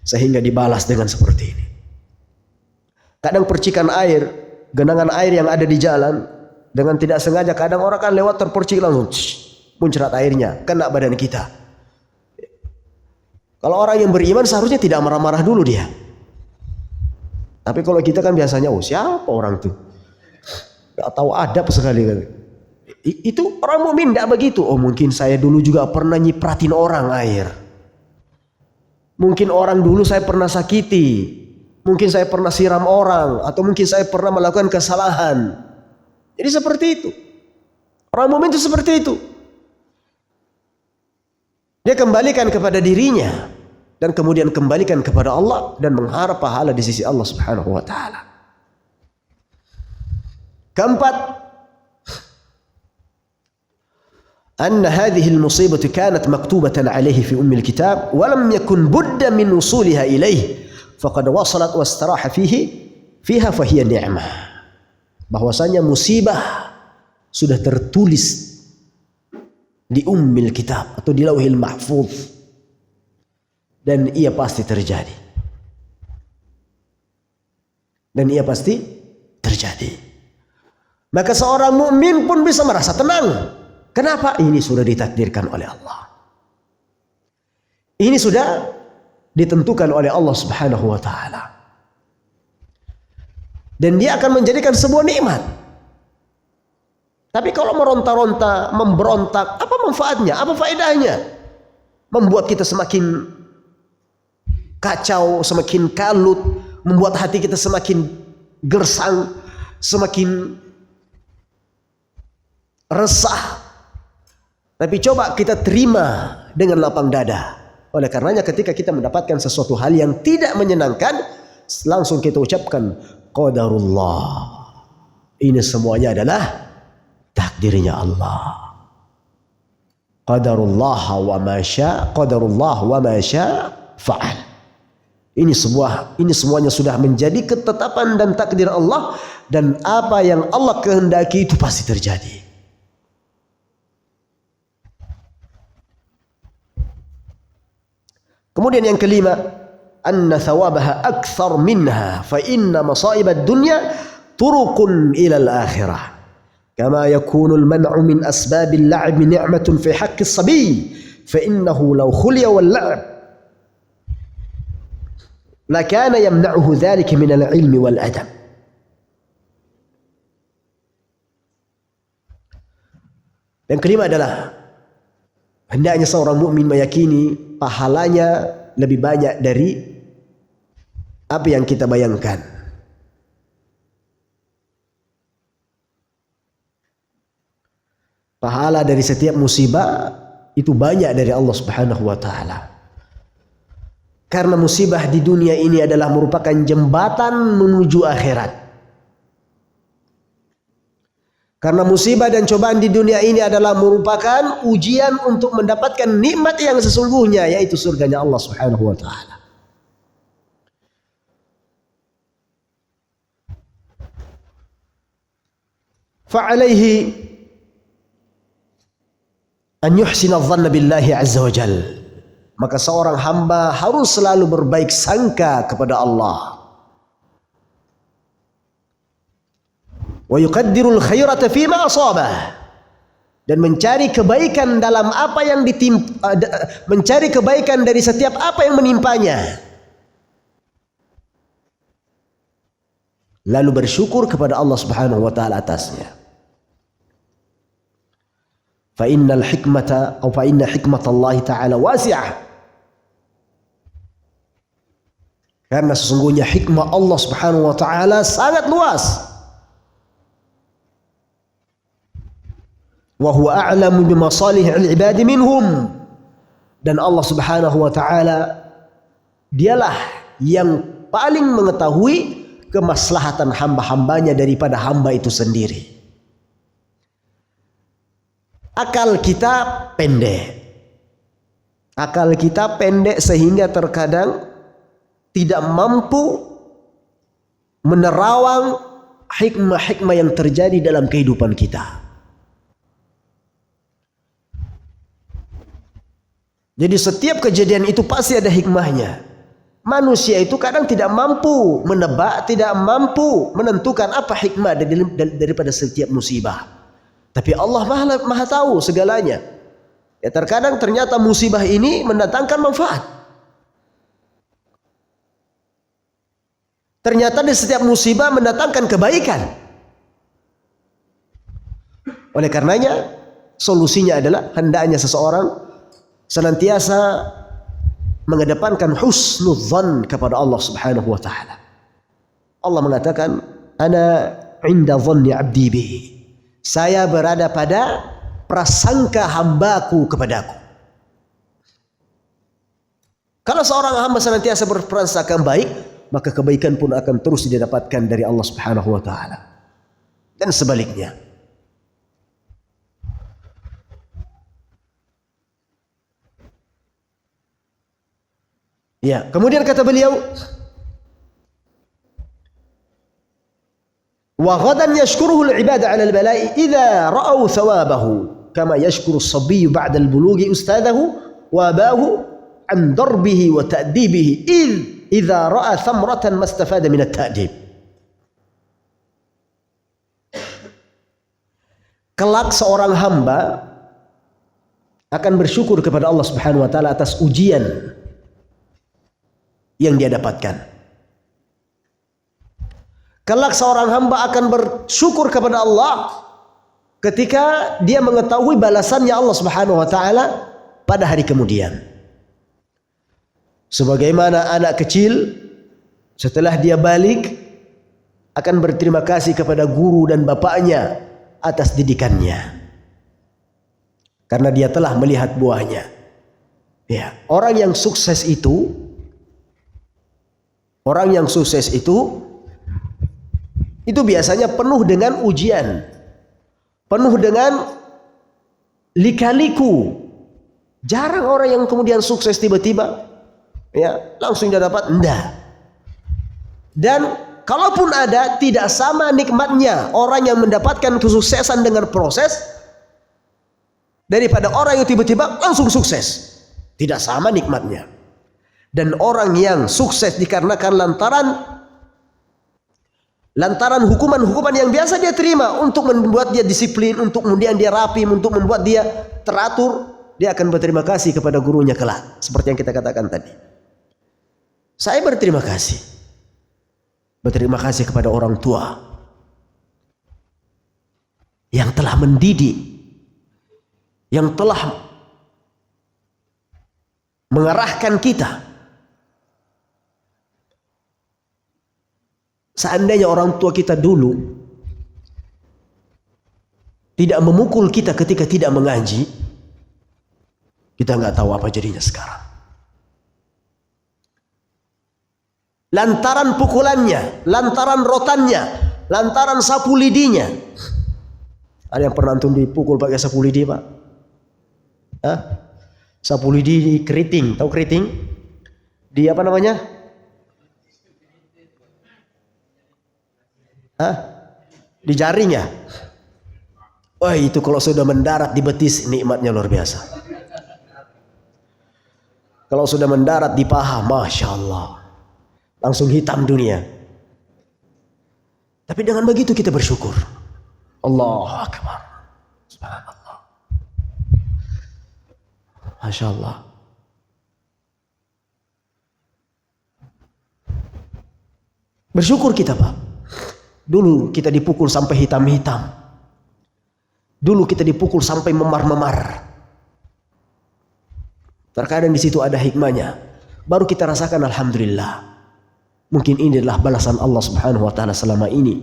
sehingga dibalas dengan seperti ini. Kadang percikan air, genangan air yang ada di jalan dengan tidak sengaja, kadang orang kan lewat terpercik langsung muncrat airnya kena badan kita. Kalau orang yang beriman seharusnya tidak marah-marah dulu dia. Tapi kalau kita kan biasanya, siapa orang tuh? Gak tahu adab sekali kan. Itu orang mukmin tidak begitu. Oh, mungkin saya dulu juga pernah nyipratin orang air. Mungkin orang dulu saya pernah sakiti. Mungkin saya pernah siram orang. Atau mungkin saya pernah melakukan kesalahan. Jadi seperti itu. Orang mukmin itu seperti itu. Dia kembalikan kepada dirinya. Dan kemudian kembalikan kepada Allah. Dan mengharap pahala di sisi Allah subhanahu wa ta'ala. Keempat. أن هذه المصيبة كانت مكتوبة عليه في أم الكتاب ولم يكن بد من وصولها إليه فقد وصلت واستراح فيها فهي نعمة. Bahwasanya musibah sudah tertulis di Ummil Kitab atau di Lauhil Mahfuz dan ia pasti terjadi. Maka seorang mukmin pun bisa merasa tenang. Kenapa? Ini sudah ditakdirkan oleh Allah. Ini sudah ditentukan oleh Allah subhanahu wa ta'ala. Dan dia akan menjadikan sebuah nikmat. Tapi kalau meronta-ronta, memberontak, apa manfaatnya? Apa faedahnya? Membuat kita semakin kacau, semakin kalut, membuat hati kita semakin gersang, semakin resah. Tapi coba kita terima dengan lapang dada. Oleh karenanya ketika kita mendapatkan sesuatu hal yang tidak menyenangkan, langsung kita ucapkan qadarullah. Ini semuanya adalah takdirnya Allah. Qadarullah wa ma syaa fa'al. Ini semuanya sudah menjadi ketetapan dan takdir Allah, dan apa yang Allah kehendaki itu pasti terjadi. Kemudian yang kelima, anna thawabaha akthar minha fa inna masaib ad-dunya turuqun ila al-akhirah. Kama yakunu al-man'u min asbab al-la'b ni'matun fi haqqi as-sabiy fa innahu law khuliya wal-la'b la kana yamna'uhu dhalika min al-'ilmi wal-adab. Yang kelima adalah hendaknya seorang mukmin meyakini pahalanya lebih banyak dari apa yang kita bayangkan. Pahala dari setiap musibah itu banyak dari Allah Subhanahu wa ta'ala. Karena musibah di dunia ini adalah merupakan jembatan menuju akhirat. Karena musibah dan cobaan di dunia ini adalah merupakan ujian untuk mendapatkan nikmat yang sesungguhnya, yaitu surganya Allah Subhanahu wa ta'ala. Fa'alaihi an yuhsina adh-dhanna billahi azza wa jal. Maka seorang hamba harus selalu berbaik sangka kepada Allah. Wa yuqaddirul khairata fima asabah, dan mencari kebaikan dalam apa yang mencari kebaikan dari setiap apa yang menimpanya, lalu bersyukur kepada Allah Subhanahu wa ta'ala atasnya. Fa inna hikmatallahi ta'ala wasi'ah, karena sesungguhnya hikmah Allah Subhanahu wa ta'ala sangat luas. Wa huwa a'lamu bimasalihil ibadi minhum, dan Allah Subhanahu wa ta'ala dialah yang paling mengetahui kemaslahatan hamba-hambanya daripada hamba itu sendiri. Akal kita pendek sehingga terkadang tidak mampu menerawang hikmah-hikmah yang terjadi dalam kehidupan kita. Jadi setiap kejadian itu pasti ada hikmahnya. Manusia itu kadang tidak mampu menebak, tidak mampu menentukan apa hikmah daripada setiap musibah. Tapi Allah maha tahu segalanya. Ya, terkadang ternyata musibah ini mendatangkan manfaat. Ternyata di setiap musibah mendatangkan kebaikan. Oleh karenanya solusinya adalah hendaknya seseorang senantiasa mengedepankan husnudzan kepada Allah Subhanahu wa taala. Allah mengatakan, "Ana 'inda dhanni 'abdi bi." Saya berada pada prasangka hambaku kepadaku. Kalau seorang hamba senantiasa berprasangka baik, maka kebaikan pun akan terus didapatkan dari Allah Subhanahu wa taala. Dan sebaliknya. Ya, kemudian kata beliau, wa ghadan yashkuruhu al-'ibad 'ala al-bala'i idza ra'aw thawabahu kama yashkuru as-sabiyyu ba'da al-bulughi ustadahu wa abahu an darbihi wa ta'dibihi idza ra'a thamratan mastafada min at-ta'dib. Kelak seorang hamba akan bersyukur kepada Allah Subhanahu wa taala atas ujian yang dia dapatkan. Kelak seorang hamba akan bersyukur kepada Allah ketika dia mengetahui balasannya Allah Subhanahu wa taala pada hari kemudian. Sebagaimana anak kecil setelah dia balik akan berterima kasih kepada guru dan bapaknya atas didikannya karena dia telah melihat buahnya. Ya, orang yang sukses itu biasanya penuh dengan ujian, penuh dengan lika-liku. Jarang orang yang kemudian sukses tiba-tiba ya langsung dia dapat, enggak. Dan kalaupun ada, tidak sama nikmatnya orang yang mendapatkan kesuksesan dengan proses daripada orang yang tiba-tiba langsung sukses. Tidak sama nikmatnya. Dan orang yang sukses dikarenakan lantaran hukuman-hukuman yang biasa dia terima untuk membuat dia disiplin, untuk kemudian dia rapi, untuk membuat dia teratur, dia akan berterima kasih kepada gurunya kelak. Seperti yang kita katakan tadi. Saya berterima kasih. Berterima kasih kepada orang tua yang telah mendidik, yang telah mengarahkan kita. Seandainya orang tua kita dulu tidak memukul kita ketika tidak mengaji, kita nggak tahu apa jadinya sekarang. Lantaran pukulannya, lantaran rotannya, lantaran sapu lidinya. Ada yang pernah antum dipukul pakai sapu lidi, Pak? Hah? Sapu lidi keriting, tahu keriting? Di apa namanya? Hah? Di jaring ya? Wah, itu kalau sudah mendarat di betis nikmatnya luar biasa. Kalau sudah mendarat di paha, Masya Allah, langsung hitam dunia. Tapi dengan begitu kita bersyukur. Allahu Akbar. Subhanallah. Masya Allah. Bersyukur kita, Pak. Dulu kita dipukul sampai hitam-hitam. Dulu kita dipukul sampai memar-memar. Terkadang di situ ada hikmahnya. Baru kita rasakan alhamdulillah. Mungkin ini adalah balasan Allah Subhanahu wa taala selama ini.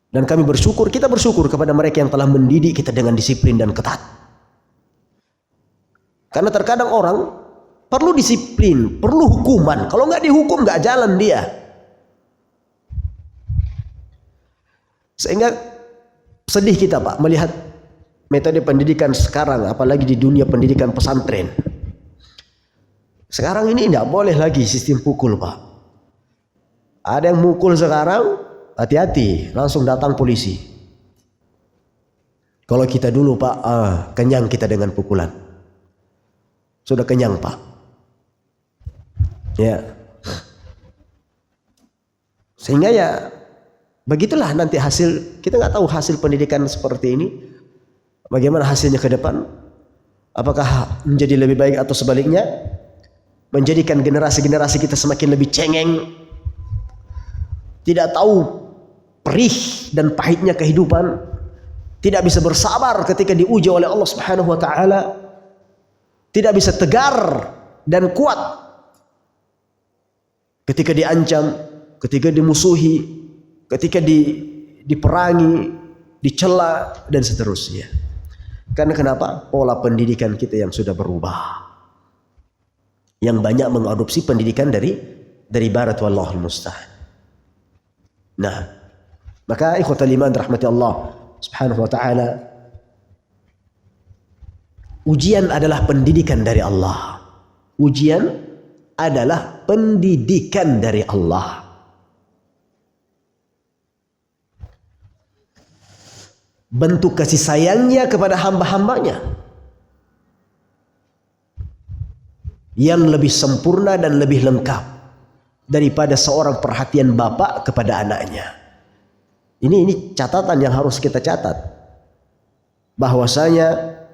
Dan kami bersyukur, kita bersyukur kepada mereka yang telah mendidik kita dengan disiplin dan ketat. Karena terkadang orang perlu disiplin, perlu hukuman. Kalau nggak dihukum nggak jalan dia. Sehingga sedih kita, Pak, melihat metode pendidikan sekarang, apalagi di dunia pendidikan pesantren. Sekarang ini tidak boleh lagi sistem pukul, Pak. Ada yang mukul sekarang, hati-hati, langsung datang polisi. Kalau kita dulu, Pak, kenyang kita dengan pukulan. Sudah kenyang, Pak. Ya. Sehingga ya begitulah nanti hasil, kita nggak tahu hasil pendidikan seperti ini, bagaimana hasilnya ke depan, apakah menjadi lebih baik atau sebaliknya, menjadikan generasi-generasi kita semakin lebih cengeng, tidak tahu perih dan pahitnya kehidupan, tidak bisa bersabar ketika diuji oleh Allah Subhanahu wa taala, tidak bisa tegar dan kuat ketika diancam, ketika dimusuhi, ketika diperangi, dicela dan seterusnya. Karena kenapa? Pola pendidikan kita yang sudah berubah. Yang banyak mengadopsi pendidikan dari barat, wallahul musta'an. Nah, maka ikhwatal iman rahmati Allah Subhanahu wa taala, ujian adalah pendidikan dari Allah. Ujian adalah pendidikan dari Allah. Bentuk kasih sayangnya kepada hamba-hambanya yang lebih sempurna dan lebih lengkap daripada seorang perhatian bapak kepada anaknya. Ini catatan yang harus kita catat, bahwasanya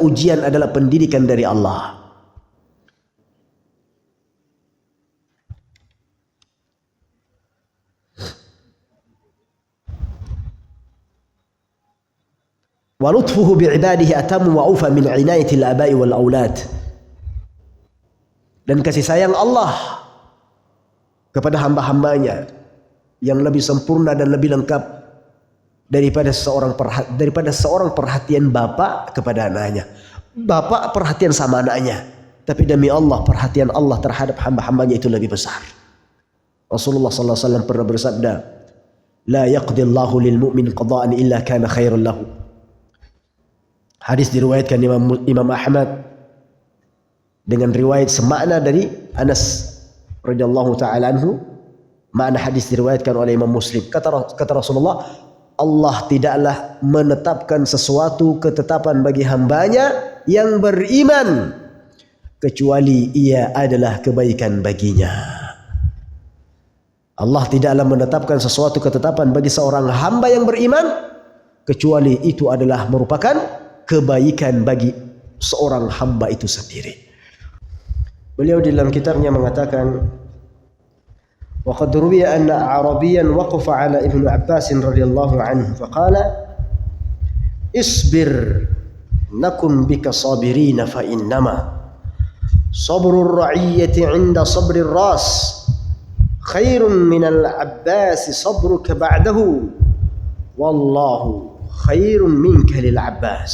ujian adalah pendidikan dari Allah. Wa lutfuhu bi'ibadihi atamu wa ufa min inayatil abai wal aulad. Dan kasih sayang Allah kepada hamba-hambanya yang lebih sempurna dan lebih lengkap daripada seorang perhatian bapak kepada anaknya. Bapak perhatian sama anaknya, tapi demi Allah perhatian Allah terhadap hamba-hambanya itu lebih besar. Rasulullah sallallahu alaihi wasallam pernah bersabda, "La yaqdi Allahu lil mu'min qada'an illa kana khairan lahu." Hadis diriwayatkan Imam Ahmad dengan riwayat semakna dari Anas radhiyallahu taala anhu. Makna hadis diriwayatkan oleh Imam Muslim. Kata Rasulullah, Allah tidaklah menetapkan sesuatu ketetapan bagi hambanya yang beriman kecuali ia adalah kebaikan baginya. Allah tidaklah menetapkan sesuatu ketetapan bagi seorang hamba yang beriman kecuali itu adalah merupakan kebaikan bagi seorang hamba itu sendiri. Beliau di dalam kitabnya mengatakan, wa qad ruwiya anna Arabiyan waqafa ala Ibnu Abbas radhiyallahu anhu faqala isbir nakun bika sabirin fa innama sabrur ra'iyyati 'inda sabrir ras khairun minal Abbas sabruka ba'dahu wallahu khairun minka lil Abbas.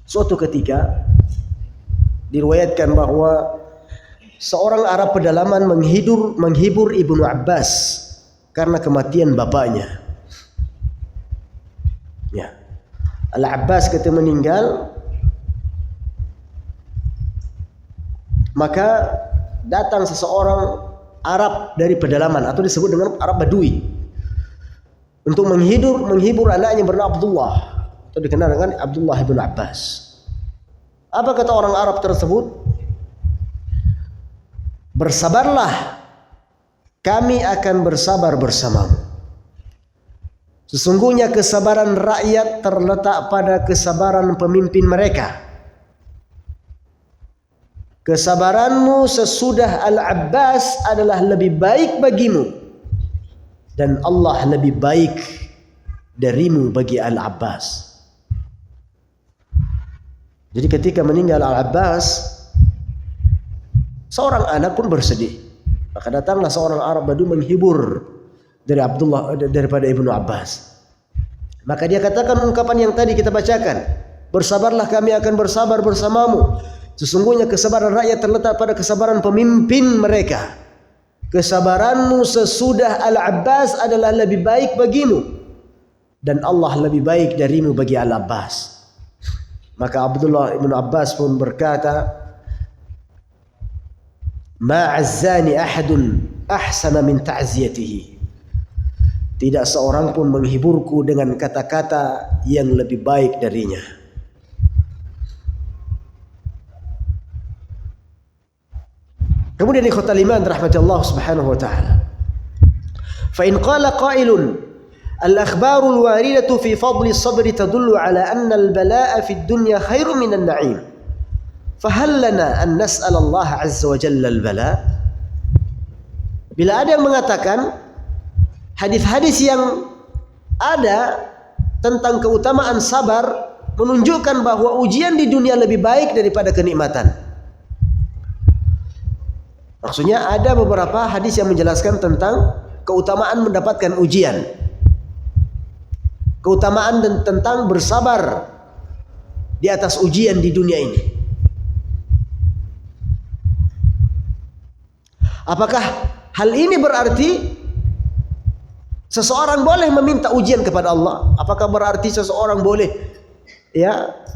Suatu ketika diriwayatkan bahwa seorang Arab pedalaman menghibur Ibnu Abbas karena kematian bapaknya. Ya. Al-Abbas ketika meninggal, maka datang seseorang Arab dari pedalaman atau disebut dengan Arab Badui untuk menghibur anaknya bernama Abdullah atau dikenal dengan Abdullah bin Abbas. Apa kata orang Arab tersebut? Bersabarlah, kami akan bersabar bersamamu. Sesungguhnya kesabaran rakyat terletak pada kesabaran pemimpin mereka. Kesabaranmu sesudah Al-Abbas adalah lebih baik bagimu, dan Allah lebih baik darimu bagi Al-Abbas. Jadi ketika meninggal Al-Abbas, seorang anak pun bersedih. Maka datanglah seorang Arab Badu menghibur daripada Ibnu Abbas. Maka dia katakan ungkapan yang tadi kita bacakan, bersabarlah kami akan bersabar bersamamu. Sesungguhnya kesabaran rakyat terletak pada kesabaran pemimpin mereka. Kesabaranmu sesudah Al-Abbas adalah lebih baik bagimu, dan Allah lebih baik darimu bagi Al-Abbas. Maka Abdullah ibn Abbas pun berkata, ma'azzani ahadun ahsana min ta'ziyatihi. Tidak seorang pun menghiburku dengan kata-kata yang lebih baik darinya. Kemudian ikhwatal iman rahmatullah subhanahu wa ta'ala, fa in qala qailun al-akhbarul waridatu fi fadli sabri tadullu ala anna al-bala'a fi ad-dunya khairu min an-na'im. Fahal lana an nas'al Allah azza wa jalla al-bala? Bila ada yang mengatakan hadis-hadis yang ada tentang keutamaan sabar menunjukkan bahwa ujian di dunia lebih baik daripada kenikmatan. Maksudnya ada beberapa hadis yang menjelaskan tentang keutamaan mendapatkan ujian, keutamaan dan tentang bersabar di atas ujian di dunia ini. Apakah hal ini berarti seseorang boleh meminta ujian kepada Allah? Apakah berarti seseorang boleh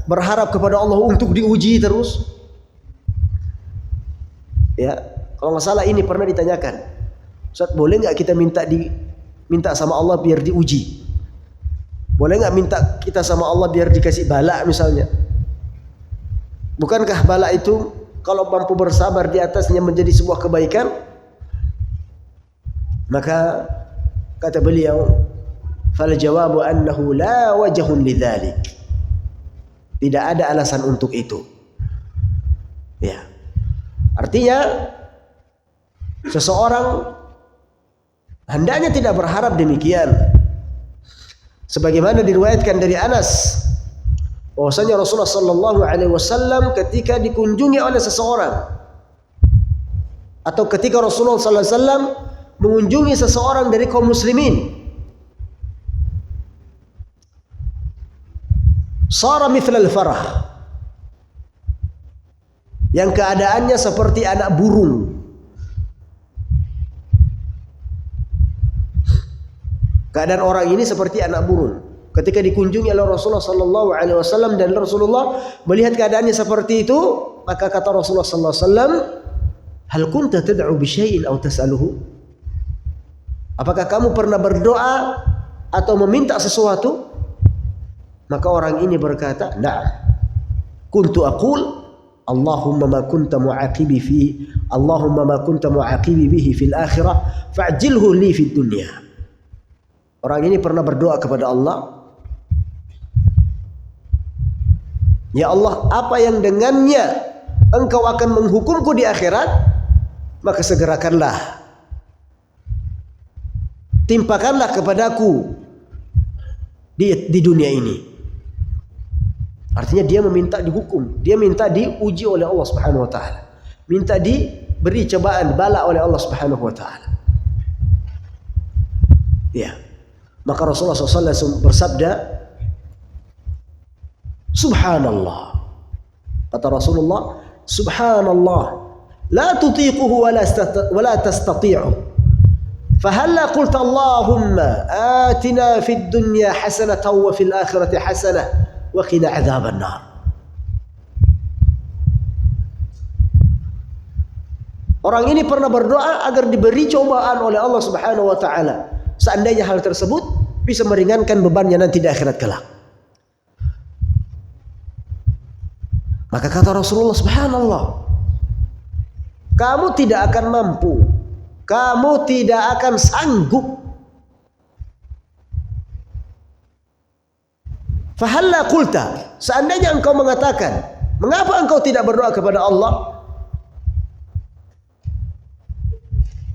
berharap kepada Allah untuk diuji terus? Ya, kalau nggak salah ini pernah ditanyakan, Ustaz, boleh nggak kita minta sama Allah biar diuji? Boleh nggak minta kita sama Allah biar dikasih bala misalnya? Bukankah bala itu kalau mampu bersabar di atasnya menjadi sebuah kebaikan? Maka kata beliau, fal jawabu annahu la wajhun lidzalik. Tidak ada alasan untuk itu. Ya. Artinya seseorang hendaknya tidak berharap demikian. Sebagaimana diriwayatkan dari Anas bahwasanya Rasulullah sallallahu alaihi wasallam ketika dikunjungi oleh seseorang atau ketika Rasulullah sallallahu alaihi wasallam mengunjungi seseorang dari kaum muslimin, sara mithlal farah, yang keadaannya seperti anak burung. Keadaan orang ini seperti anak burung. Ketika dikunjungi oleh Rasulullah sallallahu alaihi wasallam dan Rasulullah melihat keadaannya seperti itu, maka kata Rasulullah sallallahu alaihi wasallam, "Hal kunta tad'u bi syai'in aw tas'aluhu?" Apakah kamu pernah berdoa atau meminta sesuatu? Maka orang ini berkata, "Na'am. Kuntu aqul Allahumma ma kunta mu'aqibi bihi fil akhirah fa'jilhu li fid dunya." Orang ini pernah berdoa kepada Allah, "Ya Allah, apa yang dengannya Engkau akan menghukumku di akhirat, maka segerakanlah, timpakanlah kepadaku di dunia ini." Artinya dia meminta dihukum, dia minta diuji oleh Allah Subhanahu wa taala, minta diberi cobaan bala oleh Allah Subhanahu wa taala. Ya. Maka Rasulullah SAW bersabda, "Subhanallah." Kata Rasulullah, "Subhanallah, la tutiquhu wa la tastati'u. Fahalla qulta Allahumma atina fid dunya hasanatan wa fil akhirati hasanah wa qina adzaban nar." Orang ini pernah berdoa agar diberi cobaan oleh Allah Subhanahu wa taala. Seandainya hal tersebut bisa meringankan bebannya nanti di akhirat kelak. Maka kata Rasulullah, "Subhanallah, kamu tidak akan mampu, kamu tidak akan sanggup. Fahalla qulta, seandainya engkau mengatakan, mengapa engkau tidak berdoa kepada Allah?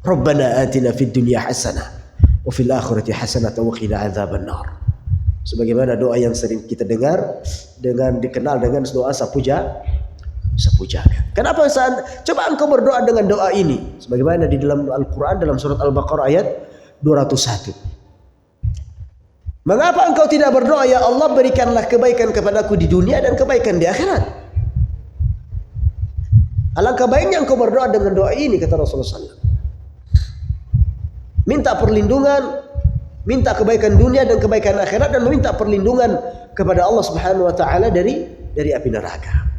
Rabbana atina fid dunya hasanah wa fil akhirati hasanatan wa qina adzaban nar." Sebagaimana doa yang sering kita dengar dengan dikenal dengan doa sepujaga. Kenapa coba engkau berdoa dengan doa ini? Sebagaimana di dalam Al-Quran dalam surat Al-Baqarah ayat 201. Mengapa engkau tidak berdoa, "Ya Allah, berikanlah kebaikan kepadaku di dunia dan kebaikan di akhirat"? Alangkah baiknya engkau berdoa dengan doa ini, kata Rasulullah SAW. Minta perlindungan, minta kebaikan dunia dan kebaikan akhirat, dan meminta perlindungan kepada Allah Subhanahu wa taala dari api neraka.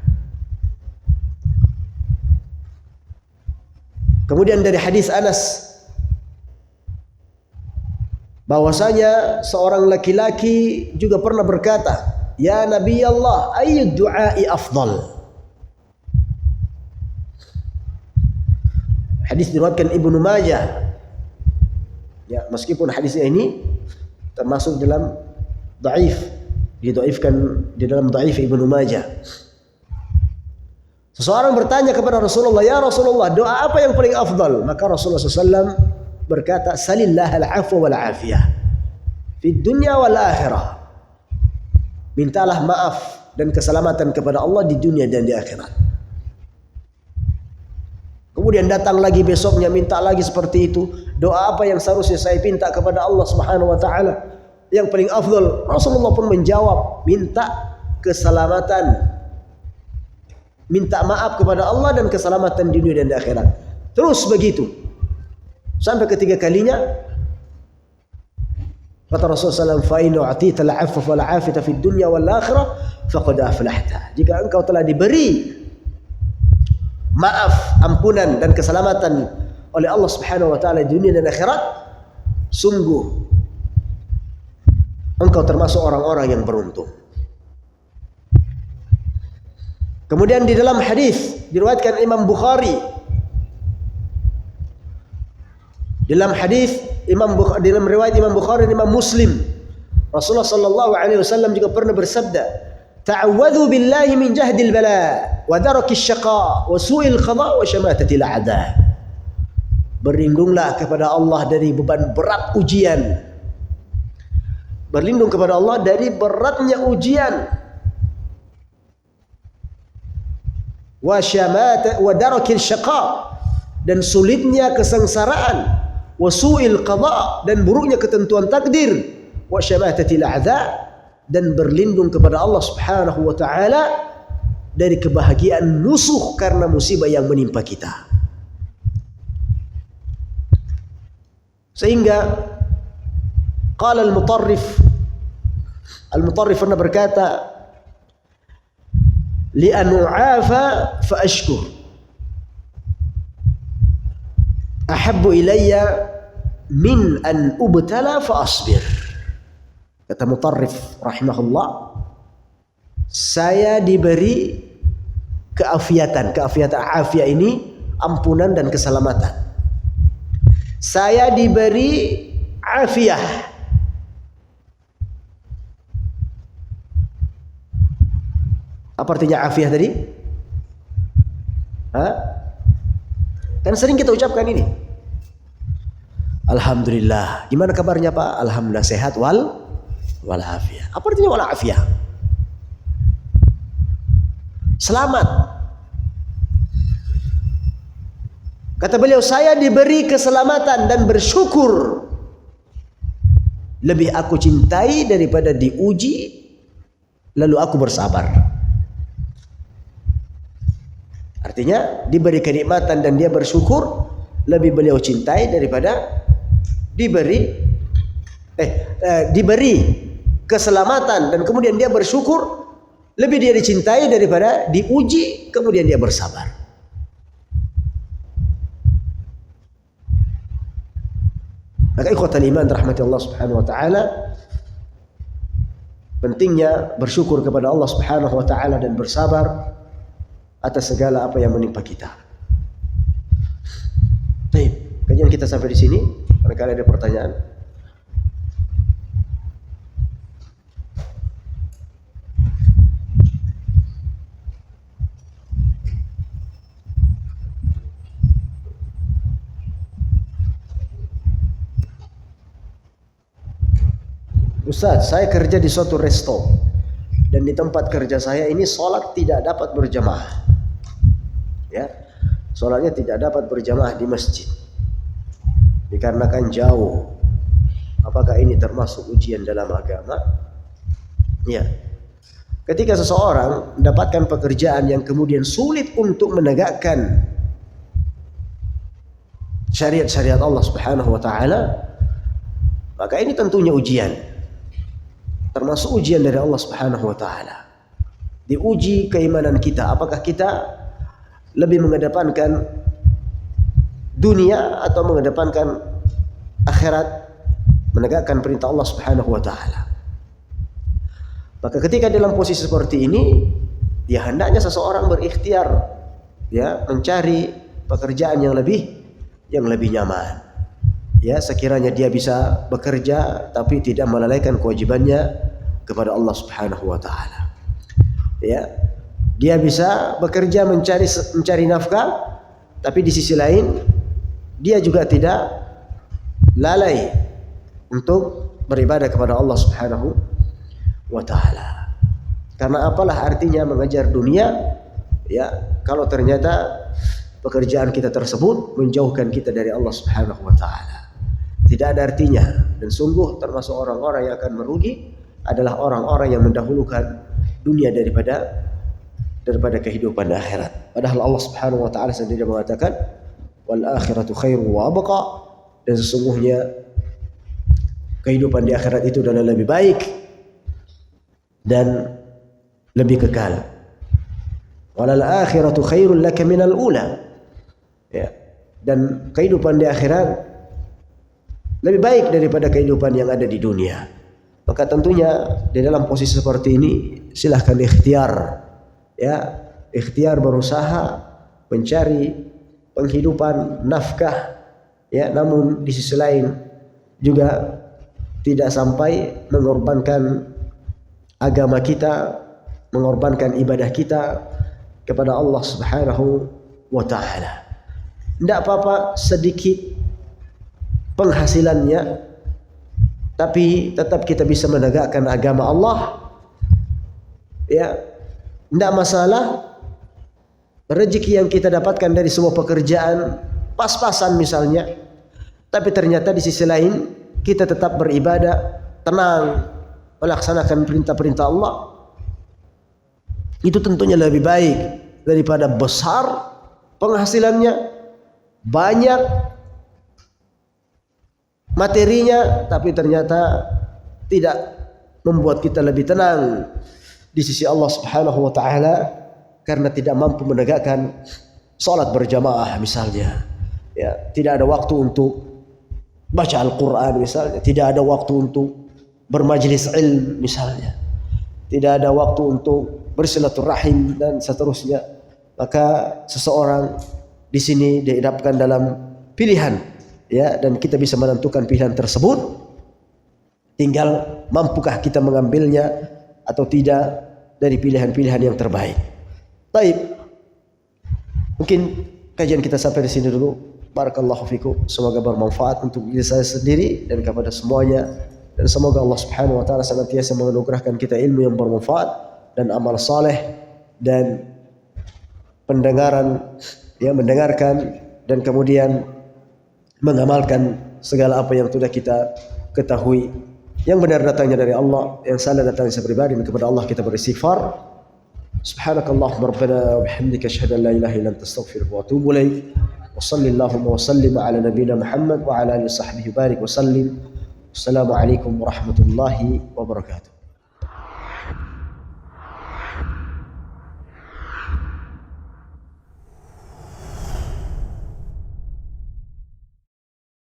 Kemudian dari hadis Anas bahwasanya seorang laki-laki juga pernah berkata, "Ya Nabi Allah, ayyu du'ai afdal?" Hadis diriwayatkan Ibnu Majah. Ya, meskipun hadisnya ini termasuk dalam dhaif, didhaifkan di dalam dhaif Ibnu Majah. Seseorang bertanya kepada Rasulullah, "Ya Rasulullah, doa apa yang paling afdal?" Maka Rasulullah SAW berkata, salillah al-afwa wal afiyah fi dunya wal akhirah. Mintalah maaf dan keselamatan kepada Allah di dunia dan di akhirat. Kemudian datang lagi besoknya minta lagi seperti itu. Doa apa yang seharusnya saya minta kepada Allah Subhanahu wa taala? Yang paling afdal, Rasulullah pun menjawab, minta keselamatan. Minta maaf kepada Allah dan keselamatan di dunia dan di akhirat. Terus begitu. Sampai ketiga kalinya kata Rasulullah SAW, "Fa in u'tita al-'afwa wal 'afiyata fid dunya wal akhirah faqad aflahta." Jika engkau telah diberi maaf, ampunan dan keselamatan oleh Allah Subhanahu wa taala di dunia dan akhirat, sungguh engkau termasuk orang-orang yang beruntung. Kemudian di dalam hadis diriwayatkan Imam Bukhari, dalam hadis dalam riwayat Imam Bukhari dan Imam Muslim, Rasulullah sallallahu alaihi wasallam juga pernah bersabda, "Ta'awwadhu billahi min jahdil bala wa darakis syaqa wa su'il qada wa syamatatil a'da." Berlindunglah kepada Allah dari beban berat ujian. Berlindung kepada Allah dari beratnya ujian. Wa darakil syaqa, dan sulitnya kesengsaraan. Wa su'il qada, dan buruknya ketentuan takdir. Wa syamatatil a'da, dan berlindung kepada Allah Subhanahu wa taala dari kebahagiaan musuh karena musibah yang menimpa kita. Sehingga qala al-Mutarrif pernah berkata, li an u'afa fa ashkur ahabbu ilayya min an ubtala fa asbir. Kata Mutarrif rahimahullah, saya diberi keafiatan afiyah ini ampunan dan keselamatan. Saya diberi afiyah. Apa artinya afiyah tadi? Kan sering kita ucapkan ini. Alhamdulillah. Gimana kabarnya Pak? Alhamdulillah sehat wal afiyah. Apa artinya wal afiyah? Selamat. Kata beliau, saya diberi keselamatan dan bersyukur. Lebih aku cintai daripada diuji lalu aku bersabar. Artinya diberi kenikmatan dan dia bersyukur lebih beliau cintai daripada diberi keselamatan dan kemudian dia bersyukur, lebih dia dicintai daripada diuji kemudian dia bersabar. Maka ikhwatal iman rahmati Allah Subhanahu wa taala, pentingnya bersyukur kepada Allah Subhanahu wa taala dan bersabar atas segala apa yang menimpa kita. Baik, kajian kita sampai di sini. Barangkali ada pertanyaan. Ustaz, saya kerja di suatu resto dan di tempat kerja saya ini sholat tidak dapat berjamaah. Ya, sholatnya tidak dapat berjamaah di masjid dikarenakan jauh. Apakah ini termasuk ujian dalam agama? Ya. Ketika seseorang mendapatkan pekerjaan yang kemudian sulit untuk menegakkan syariat-syariat Allah Subhanahu wa taala, maka ini tentunya ujian. Termasuk ujian dari Allah Subhanahu wa taala. Diuji keimanan kita, apakah kita lebih mengedepankan dunia atau mengedepankan akhirat, menegakkan perintah Allah Subhanahu wa taala. Maka ketika dalam posisi seperti ini, ya hendaknya seseorang berikhtiar, ya, mencari pekerjaan yang lebih nyaman. Ya, sekiranya dia bisa bekerja tapi tidak melalaikan kewajibannya kepada Allah Subhanahu wa taala. Ya, dia bisa bekerja mencari nafkah, tapi di sisi lain dia juga tidak lalai untuk beribadah kepada Allah Subhanahu wa taala. Karena apalah artinya mengejar dunia ya kalau ternyata pekerjaan kita tersebut menjauhkan kita dari Allah Subhanahu wa taala. Tidak ada artinya, dan sungguh termasuk orang-orang yang akan merugi adalah orang-orang yang mendahulukan dunia daripada kehidupan akhirat. Padahal Allah Subhanahu wa taala sendiri mengatakan wal akhiratu khairu wa abqa, dan sesungguhnya kehidupan di akhirat itu adalah lebih baik dan lebih kekal. Walal akhiratu khairul laka minal ula. Ya. Dan kehidupan di akhirat lebih baik daripada kehidupan yang ada di dunia. Maka tentunya di dalam posisi seperti ini silahkan ikhtiar, ya, ikhtiar berusaha mencari penghidupan nafkah, ya, namun di sisi lain juga tidak sampai mengorbankan agama kita, mengorbankan ibadah kita kepada Allah Subhanahu wa taala. Tidak apa-apa sedikit penghasilannya, tapi tetap kita bisa menegakkan agama Allah. Ya, tidak masalah rezeki yang kita dapatkan dari sebuah pekerjaan pas-pasan misalnya, tapi ternyata di sisi lain kita tetap beribadah, tenang, melaksanakan perintah-perintah Allah. Itu tentunya lebih baik daripada besar penghasilannya, banyak materinya, tapi ternyata tidak membuat kita lebih tenang di sisi Allah Subhanahu wa taala karena tidak mampu menegakkan salat berjamaah misalnya. Ya, tidak ada waktu untuk baca Al-Qur'an misalnya, tidak ada waktu untuk bermajlis ilmu misalnya, tidak ada waktu untuk bersilaturahim dan seterusnya. Maka seseorang di sini dihadapkan dalam pilihan, ya, dan kita bisa menentukan pilihan tersebut. Tinggal mampukah kita mengambilnya atau tidak dari pilihan-pilihan yang terbaik. Baik, mungkin kajian kita sampai di sini dulu. Barakallahu fikum. Semoga bermanfaat untuk diri saya sendiri dan kepada semuanya. Dan semoga Allah Subhanahu wa taala senantiasa menganugerahkan kita ilmu yang bermanfaat dan amal saleh dan pendengaran yang mendengarkan dan kemudian mengamalkan segala apa yang sudah kita ketahui. Yang benar datangnya dari Allah, yang salah datangnya saya pribadi, dan kepada Allah kita beristighfar. Subhanakallahumma rabbana wa bihamdika asyhadu an la ilaha illa anta astaghfiruka wa atubu ilaik. Wa sallallahu wa sallim ala nabiyyina Muhammad wa ala alihi wa sahbihi barik wa sallim. Assalamualaikum warahmatullahi wabarakatuh.